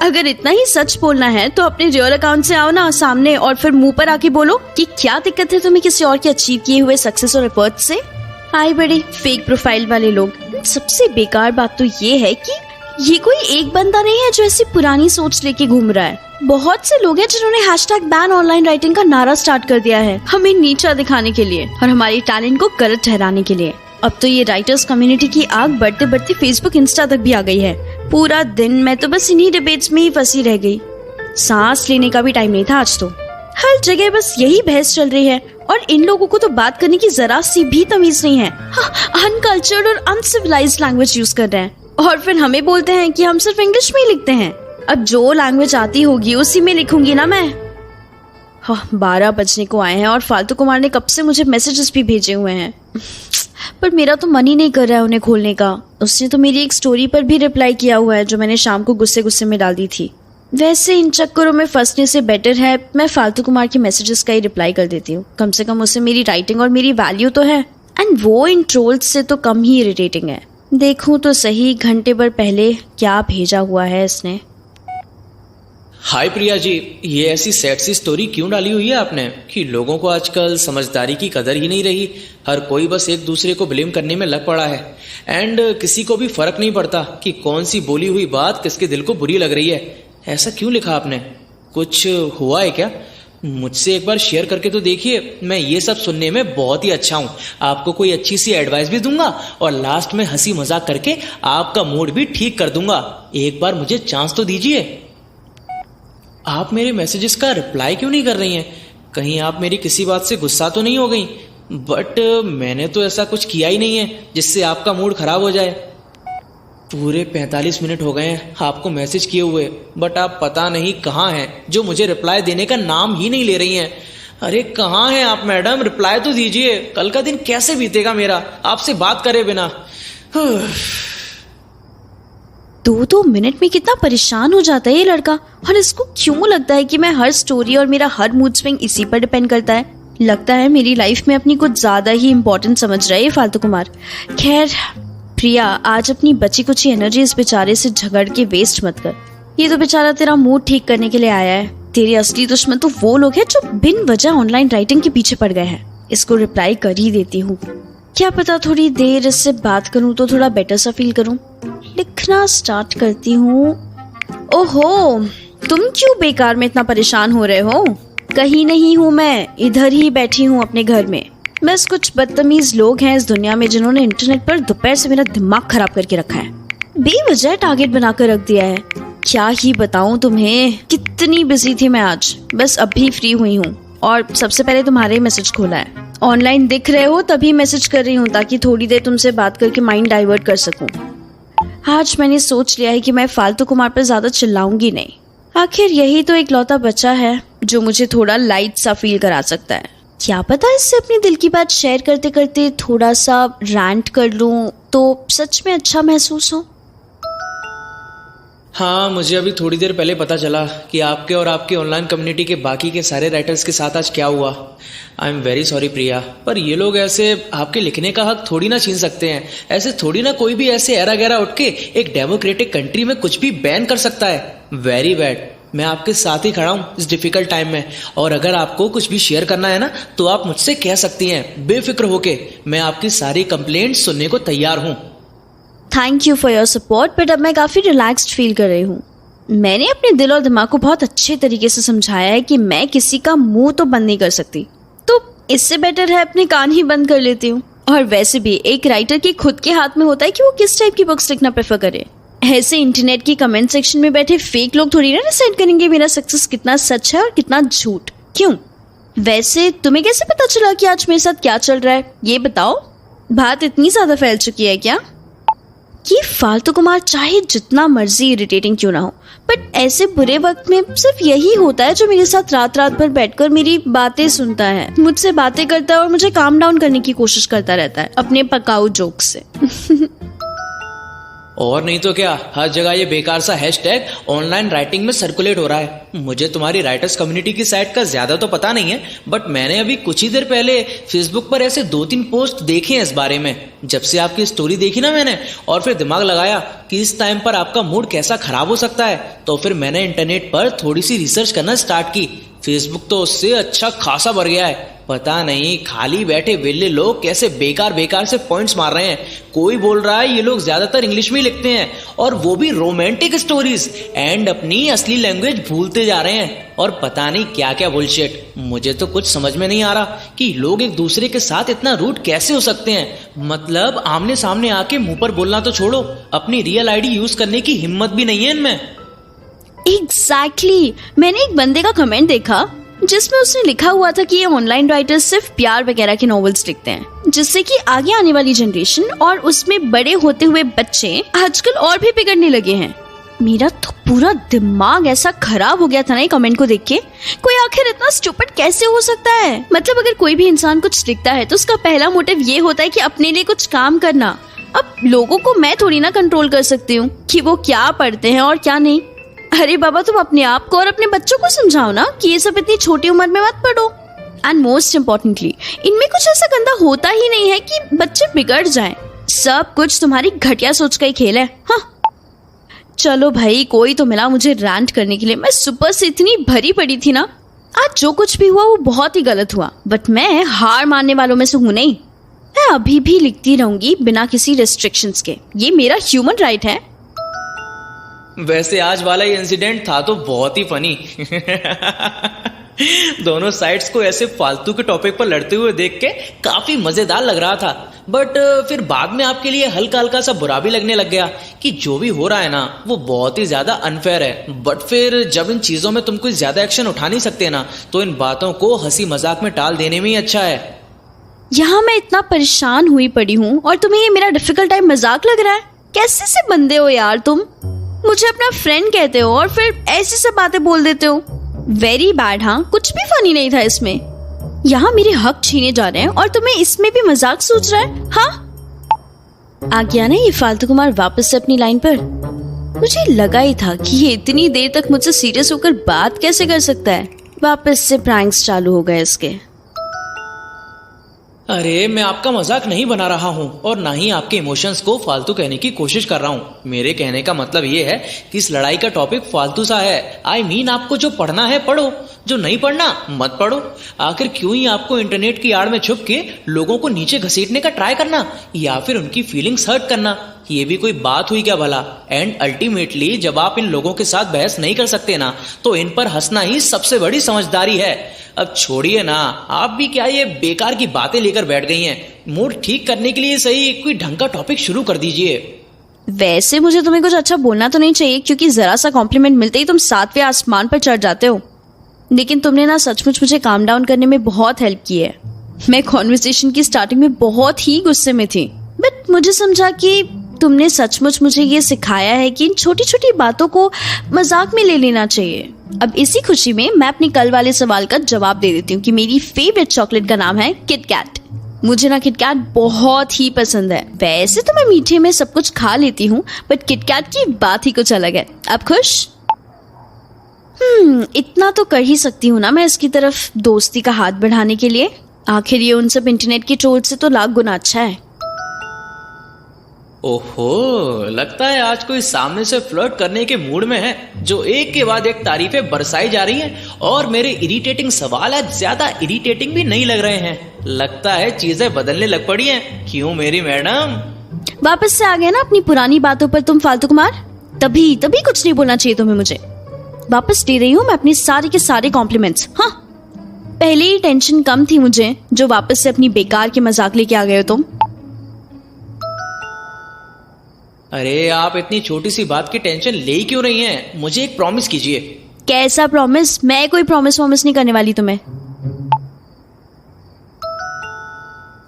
अगर इतना ही सच बोलना है तो अपने रियल अकाउंट से आओ ना सामने, और फिर मुंह पर आके बोलो कि क्या दिक्कत है तुम्हें किसी और के अचीव किए हुए सक्सेस और एफर्ट से। आए बड़े फेक प्रोफाइल वाले लोग। सबसे बेकार बात तो ये है कि ये कोई एक बंदा नहीं है जो ऐसी पुरानी सोच लेके घूम रहा है। बहुत से लोग हैं जिन्होंने #बैन ऑनलाइन राइटिंग का नारा स्टार्ट कर दिया है, हमें नीचा दिखाने के लिए और हमारे टैलेंट को गलत ठहराने के लिए। अब तो ये राइटर्स कम्युनिटी की आग बढ़ते बढ़ते फेसबुक इंस्टा तक भी आ गई है। पूरा दिन मैं तो बस इन्हीं डिबेट्स में ही फंसी रह गई। सांस लेने का भी टाइम नहीं था आज तो। हर जगह बस यही बहस चल रही है, और इन लोगों को तो बात करने की जरा सी भी तमीज नहीं है। अनकल्चर्ड और अनसिविलाइज्ड लैंग्वेज यूज कर रहे हैं, और फिर हमें बोलते हैं कि हम सिर्फ इंग्लिश में ही लिखते हैं। अब जो लैंग्वेज आती होगी उसी में लिखूंगी ना मैं। 12 बजने को आए हैं और फालतू कुमार ने कब से मुझे मैसेजेस भी भेजे हुए हैं, पर मेरा तो मन ही नहीं कर रहा है उन्हें खोलने का। उसने तो मेरी एक स्टोरी पर भी रिप्लाई किया हुआ है जो मैंने शाम को गुस्से गुस्से में डाल दी थी। वैसे इन चक्करों में फंसने से बेटर है मैं फालतू कुमार के मैसेजेस का ही रिप्लाई कर देती हूँ। कम से कम उससे मेरी राइटिंग और मेरी वैल्यू तो है, एंड वो इन ट्रोल्स से तो कम ही इरिटेटिंग है। देखूं तो सही घंटे भर पहले क्या भेजा हुआ है इसने। हाय प्रिया जी, ये ऐसी सैड सी स्टोरी क्यों डाली हुई है आपने कि लोगों को आजकल समझदारी की कदर ही नहीं रही। हर कोई बस एक दूसरे को ब्लेम करने में लग पड़ा है, एंड किसी को भी फर्क नहीं पड़ता कि कौन सी बोली हुई बात किसके दिल को बुरी लग रही है। ऐसा क्यों लिखा आपने? कुछ हुआ है क्या? मुझसे एक बार शेयर करके तो देखिए, मैं ये सब सुनने में बहुत ही अच्छा हूँ। आपको कोई अच्छी सी एडवाइस भी दूंगा और लास्ट में हंसी मजाक करके आपका मूड भी ठीक कर दूंगा। एक बार मुझे चांस तो दीजिए। आप मेरे मैसेजेस का रिप्लाई क्यों नहीं कर रही हैं? कहीं आप मेरी किसी बात से गुस्सा तो नहीं हो गई? बट मैंने तो ऐसा कुछ किया ही नहीं है जिससे आपका मूड खराब हो जाए। पूरे 45 मिनट हो गए हैं आपको मैसेज किए हुए, बट आप पता नहीं कहाँ हैं, जो मुझे रिप्लाई देने का नाम ही नहीं ले रही हैं। अरे कहाँ हैं आप मैडम? रिप्लाई तो दीजिए। कल का दिन कैसे बीतेगा मेरा आपसे बात करे बिना। 2-2 मिनट में कितना परेशान हो जाता है ये लड़का, और इसको क्यों लगता है कि मैं हर स्टोरी और मेरा हर मूड स्विंग इसी पर डिपेंड करता है। लगता है मेरी लाइफ में अपनी कुछ ज्यादा ही इम्पोर्टेंट समझ रहा है ये फालतू कुमार। खैर प्रिया, आज अपनी बची कुछ एनर्जी इस बेचारे से झगड़ के वेस्ट मत कर। ये तो बेचारा तेरा मूड ठीक करने के लिए आया है। तेरे असली दुश्मन तो वो लोग हैं जो बिन वजह ऑनलाइन राइटिंग के पीछे पड़ गए हैं। इसको रिप्लाई कर ही देती हूँ, क्या पता थोड़ी देर इससे बात करूँ तो थोड़ा बेटर सा फील करूँ। लिखना स्टार्ट करती हूँ। ओहो, तुम क्यों बेकार में इतना परेशान हो रहे हो? कहीं नहीं हूँ मैं, इधर ही बैठी हूँ अपने घर में। बस कुछ बदतमीज लोग हैं इस दुनिया में जिन्होंने इंटरनेट पर दोपहर से मेरा दिमाग खराब करके रखा है, बेवजह टारगेट बनाकर रख दिया है। क्या ही बताऊं तुम्हें, कितनी बिजी थी मैं आज। बस अभी फ्री हुई हूँ और सबसे पहले तुम्हारे मैसेज खोला है। ऑनलाइन दिख रहे हो तभी मैसेज कर रही हूँ ताकि थोड़ी देर तुमसे बात करके माइंड डाइवर्ट कर सकूं। आज मैंने सोच लिया है कि मैं फालतू कुमार पर ज्यादा चिल्लाऊंगी नहीं। आखिर यही तो एक लौता बच्चा है जो मुझे थोड़ा लाइट सा फील करा सकता है। क्या पता इससे अपने दिल की बात शेयर करते करते थोड़ा सा रैंट कर लूं तो सच में अच्छा महसूस हो। हाँ, मुझे अभी थोड़ी देर पहले पता चला कि आपके और आपके ऑनलाइन कम्युनिटी के बाकी के सारे राइटर्स के साथ आज क्या हुआ। आई एम वेरी सॉरी प्रिया, पर ये लोग ऐसे आपके लिखने का हक थोड़ी ना छीन सकते हैं। ऐसे थोड़ी ना कोई भी ऐसे एरा गैरा उठ के एक डेमोक्रेटिक कंट्री में कुछ भी बैन कर सकता है। Very bad. मैं आपके साथ ही खड़ा हूँ इस डिफिकल्ट टाइम में, और अगर आपको कुछ भी शेयर करना है ना तो आप मुझसे कह सकती हैं बेफिक्र होके। मैं आपकी सारी कंप्लेंट सुनने को तैयार हूँ। Thank you for your support, but अब मैं काफी रिलैक्स्ड फील कर रही हूँ। मैंने अपने दिल और दिमाग को बहुत अच्छे तरीके से समझाया है कि मैं किसी का मुंह तो बंद नहीं कर सकती, तो इससे बेटर है अपने कान ही बंद कर लेती हूँ। और वैसे भी एक राइटर के खुद के हाथ में होता है कि वो किस टाइप की बुक्स लिखना प्रेफर करे। ऐसे इंटरनेट की कमेंट सेक्शन में बैठे फेक लोग थोड़ी ना डिसाइड करेंगे मेरा सक्सेस कितना सच है और कितना झूठ। क्यों? वैसे तुम्हें कैसे पता चला कि आज मेरे साथ क्या चल रहा है? ये बताओ, बात इतनी ज्यादा फैल चुकी है क्या? ये फालतू कुमार चाहे जितना मर्जी इरिटेटिंग क्यों ना हो, बट ऐसे बुरे वक्त में सिर्फ यही होता है जो मेरे साथ रात रात भर बैठकर मेरी बातें सुनता है, मुझसे बातें करता है और मुझे काम डाउन करने की कोशिश करता रहता है अपने पकाऊ जोक से। और नहीं तो क्या, हर जगह ये बेकार सा हैशटैग ऑनलाइन राइटिंग में सर्कुलेट हो रहा है। मुझे तुम्हारी राइटर्स कम्युनिटी की साइट का ज्यादा तो पता नहीं है, बट मैंने अभी कुछ ही देर पहले फेसबुक पर ऐसे 2-3 पोस्ट देखे हैं इस बारे में। जब से आपकी स्टोरी देखी ना मैंने, और फिर दिमाग लगाया कि इस टाइम पर आपका मूड कैसा खराब हो सकता है, तो फिर मैंने इंटरनेट पर थोड़ी सी रिसर्च करना स्टार्ट की। फेसबुक तो उससे अच्छा खासा बढ़ गया है। पता नहीं खाली बैठे वेले लोग कैसे बेकार बेकार से पॉइंट्स मार रहे हैं। कोई बोल रहा है ये लोग ज्यादातर इंग्लिश में लिखते हैं, और वो भी रोमांटिक स्टोरीज, एंड अपनी असली लैंग्वेज भूलते जा रहे हैं, और पता नहीं क्या क्या बुलशिट। मुझे तो कुछ समझ में नहीं आ रहा कि लोग एक दूसरे के साथ इतना रूड कैसे हो सकते हैं। मतलब आमने सामने आके मुंह पर बोलना तो छोड़ो, अपनी रियल आईडी यूज करने की हिम्मत भी नहीं है इनमें। एग्जैक्टली, मैंने एक बंदे का कमेंट देखा जिसमें उसने लिखा हुआ था कि ये ऑनलाइन राइटर्स सिर्फ प्यार वगैरह के नॉवेल्स लिखते हैं, जिससे कि आगे आने वाली जनरेशन और उसमें बड़े होते हुए बच्चे आजकल और भी बिगड़ने लगे हैं। मेरा तो पूरा दिमाग ऐसा खराब हो गया था ना ये कमेंट को देख के। कोई आखिर इतना स्टूपिड कैसे हो सकता है? मतलब अगर कोई भी इंसान कुछ लिखता है तो उसका पहला मोटिव ये होता है कि अपने लिए कुछ काम करना। अब लोगों को मैं थोड़ी ना कंट्रोल कर सकती हूँ कि वो क्या पढ़ते हैं और क्या नहीं। अरे बाबा, तुम अपने आप को और अपने बच्चों को समझाओ ना कि ये सब इतनी छोटी उम्र में मत पढ़ो। एंड मोस्ट इम्पोर्टेंटली, इनमें कुछ ऐसा गंदा होता ही नहीं है कि बच्चे बिगड़ जाएं। सब कुछ तुम्हारी घटिया सोच का ही खेल है। हाँ, चलो भाई, कोई तो मिला मुझे रैंट करने के लिए। मैं सुबह से इतनी भरी पड़ी थी ना, आज जो कुछ भी हुआ वो बहुत ही गलत हुआ, बट मैं हार मानने वालों में से हूं नहीं। मैं अभी भी लिखती रहूंगी बिना किसी रेस्ट्रिक्शंस के। ये मेरा ह्यूमन राइट है। वैसे आज वाला ये इंसिडेंट था तो बहुत ही फनी। दोनों साइड्स को ऐसे फालतू के टॉपिक पर लड़ते हुए देख के काफी मजेदार लग रहा था, बट फिर बाद में आपके लिए हल्का हल्का सा बुरा भी लगने लग गया कि जो भी हो रहा है ना वो बहुत ही ज्यादा अनफेयर है। बट फिर जब इन चीजों में तुम कोई ज्यादा एक्शन उठा नहीं सकते ना, तो इन बातों को हंसी मजाक में टाल देने में ही अच्छा है। यहाँ मैं इतना परेशान हुई पड़ी हूँ और तुम्हें ये मेरा डिफिकल्ट टाइम मजाक लग रहा है? कैसे से बंदे हो यार तुम? मुझे अपना फ्रेंड कहते हो और फिर ऐसी सब बातें बोल देते हो। Very bad. हाँ, कुछ भी फनी नहीं था इसमें। यहाँ मेरे हक छीने जा रहे हैं और तुम्हें इसमें भी मजाक सूझ रहा है? हाँ, आ गया ना ये फालतू कुमार वापस से अपनी लाइन पर। मुझे लगा ही था कि ये इतनी देर तक मुझसे सीरियस होकर बात कैसे कर सकता है। वापस से प्रैंक्स चालू हो गए इसके। अरे मैं आपका मजाक नहीं बना रहा हूँ और ना ही आपके इमोशंस को फालतू कहने की कोशिश कर रहा हूँ। मेरे कहने का मतलब ये है कि इस लड़ाई का टॉपिक फालतू सा है। आई मीन आपको जो पढ़ना है पढ़ो, जो नहीं पढ़ना मत पढ़ो। आखिर क्यों ही आपको इंटरनेट की आड़ में छुप के लोगों को नीचे घसीटने का ट्राई करना या फिर उनकी फीलिंग्स हर्ट करना? ये भी कोई बात हुई क्या भला? एंड अल्टीमेटली जब आप इन लोगों के साथ बहस नहीं कर सकते ना, तो इन पर हंसना ही सबसे बड़ी समझदारी है। अब छोड़िए ना, आप भी क्या ये बेकार की बातें लेकर बैठ गई हैं। मूड ठीक करने के लिए सही कोई ढंग का टॉपिक शुरू कर दीजिए। वैसे मुझे तुम्हें कुछ अच्छा बोलना तो नहीं चाहिए, क्योंकि जरा सा कॉम्प्लीमेंट मिलते ही तुम 7वें आसमान पर चढ़ जाते हो। लेकिन तुमने ना सचमुच मुझे काम डाउन करने में बहुत हेल्प की है। मैं कॉन्वर्सेशन की स्टार्टिंग में बहुत ही गुस्से में थी, बट मुझे समझा कि तुमने सचमुच मुझे ये सिखाया है कि इन छोटी छोटी बातों को मजाक में ले लेना चाहिए। अब इसी खुशी में मैं अपने कल वाले सवाल का जवाब दे देती हूँ कि मेरी फेवरेट चॉकलेट का नाम है किटकैट। मुझे ना किटकैट बहुत ही पसंद है। वैसे तो मैं मीठे में सब कुछ खा लेती हूँ, बट किटकैट की बात ही कुछ अलग है। अब खुश? इतना तो कर ही सकती हूँ ना मैं इसकी तरफ दोस्ती का हाथ बढ़ाने के लिए। आखिर ये उन सब इंटरनेट की चोट से तो लाख गुना अच्छा है। ओहो, लगता है आज कोई सामने से फ्लर्ट करने के मूड में है, जो एक के बाद एक तारीफें बरसाई जा रही हैं और मेरे इरिटेटिंग सवाल आज ज्यादा इरिटेटिंग भी नहीं लग रहे हैं। लगता है चीजें बदलने लग पड़ी हैं। क्यों मेरी मैडम? वापस से आ गए ना अपनी पुरानी बातों पर तुम फालतू कुमार। तभी कुछ नहीं बोलना चाहिए तुम्हें मुझे। वापस दे रही हूँ मैं अपने सारे के सारे कॉम्प्लीमेंट्स। हाँ, पहले ही टेंशन कम थी मुझे, जो वापस से अपनी बेकार के मजाक लेके आ गए हो तुम। अरे आप इतनी छोटी सी बात की टेंशन ले ही क्यों रही हैं? मुझे एक प्रॉमिस कीजिए। कैसा प्रॉमिस? मैं कोई प्रॉमिस नहीं करने वाली तुम्हें।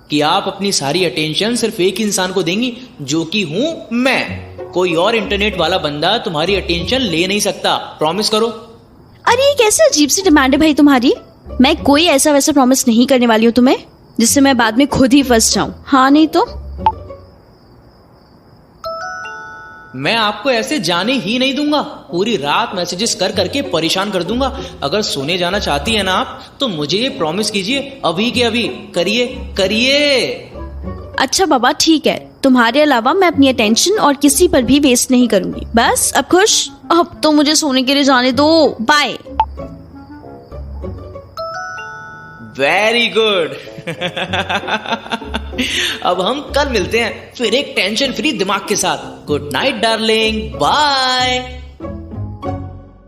कि आप अपनी सारी अटेंशन सिर्फ एक इंसान को देंगी, जो कि हूं मैं। कोई और इंटरनेट वाला बंदा तुम्हारी अटेंशन ले नहीं सकता। प्रॉमिस करो। अरे ये कैसे अजीब सी डिमांड है भाई तुम्हारी। मैं कोई ऐसा वैसा प्रॉमिस नहीं करने वाली हूँ तुम्हें जिससे मैं बाद में खुद ही फंस जाऊं। हाँ नहीं तो मैं आपको ऐसे जाने ही नहीं दूंगा। पूरी रात मैसेजेस कर करके परेशान कर दूंगा। अगर सोने जाना चाहती है ना आप, तो मुझे ये प्रॉमिस कीजिए, अभी के अभी करिए करिए। अच्छा बाबा ठीक है, तुम्हारे अलावा मैं अपनी अटेंशन और किसी पर भी वेस्ट नहीं करूंगी। बस अब खुश? अब तो मुझे सोने के लिए जाने दो। बाय। Very good. अब हम कल मिलते हैं फिर एक टेंशन फ्री दिमाग के साथ। Good night darling, bye.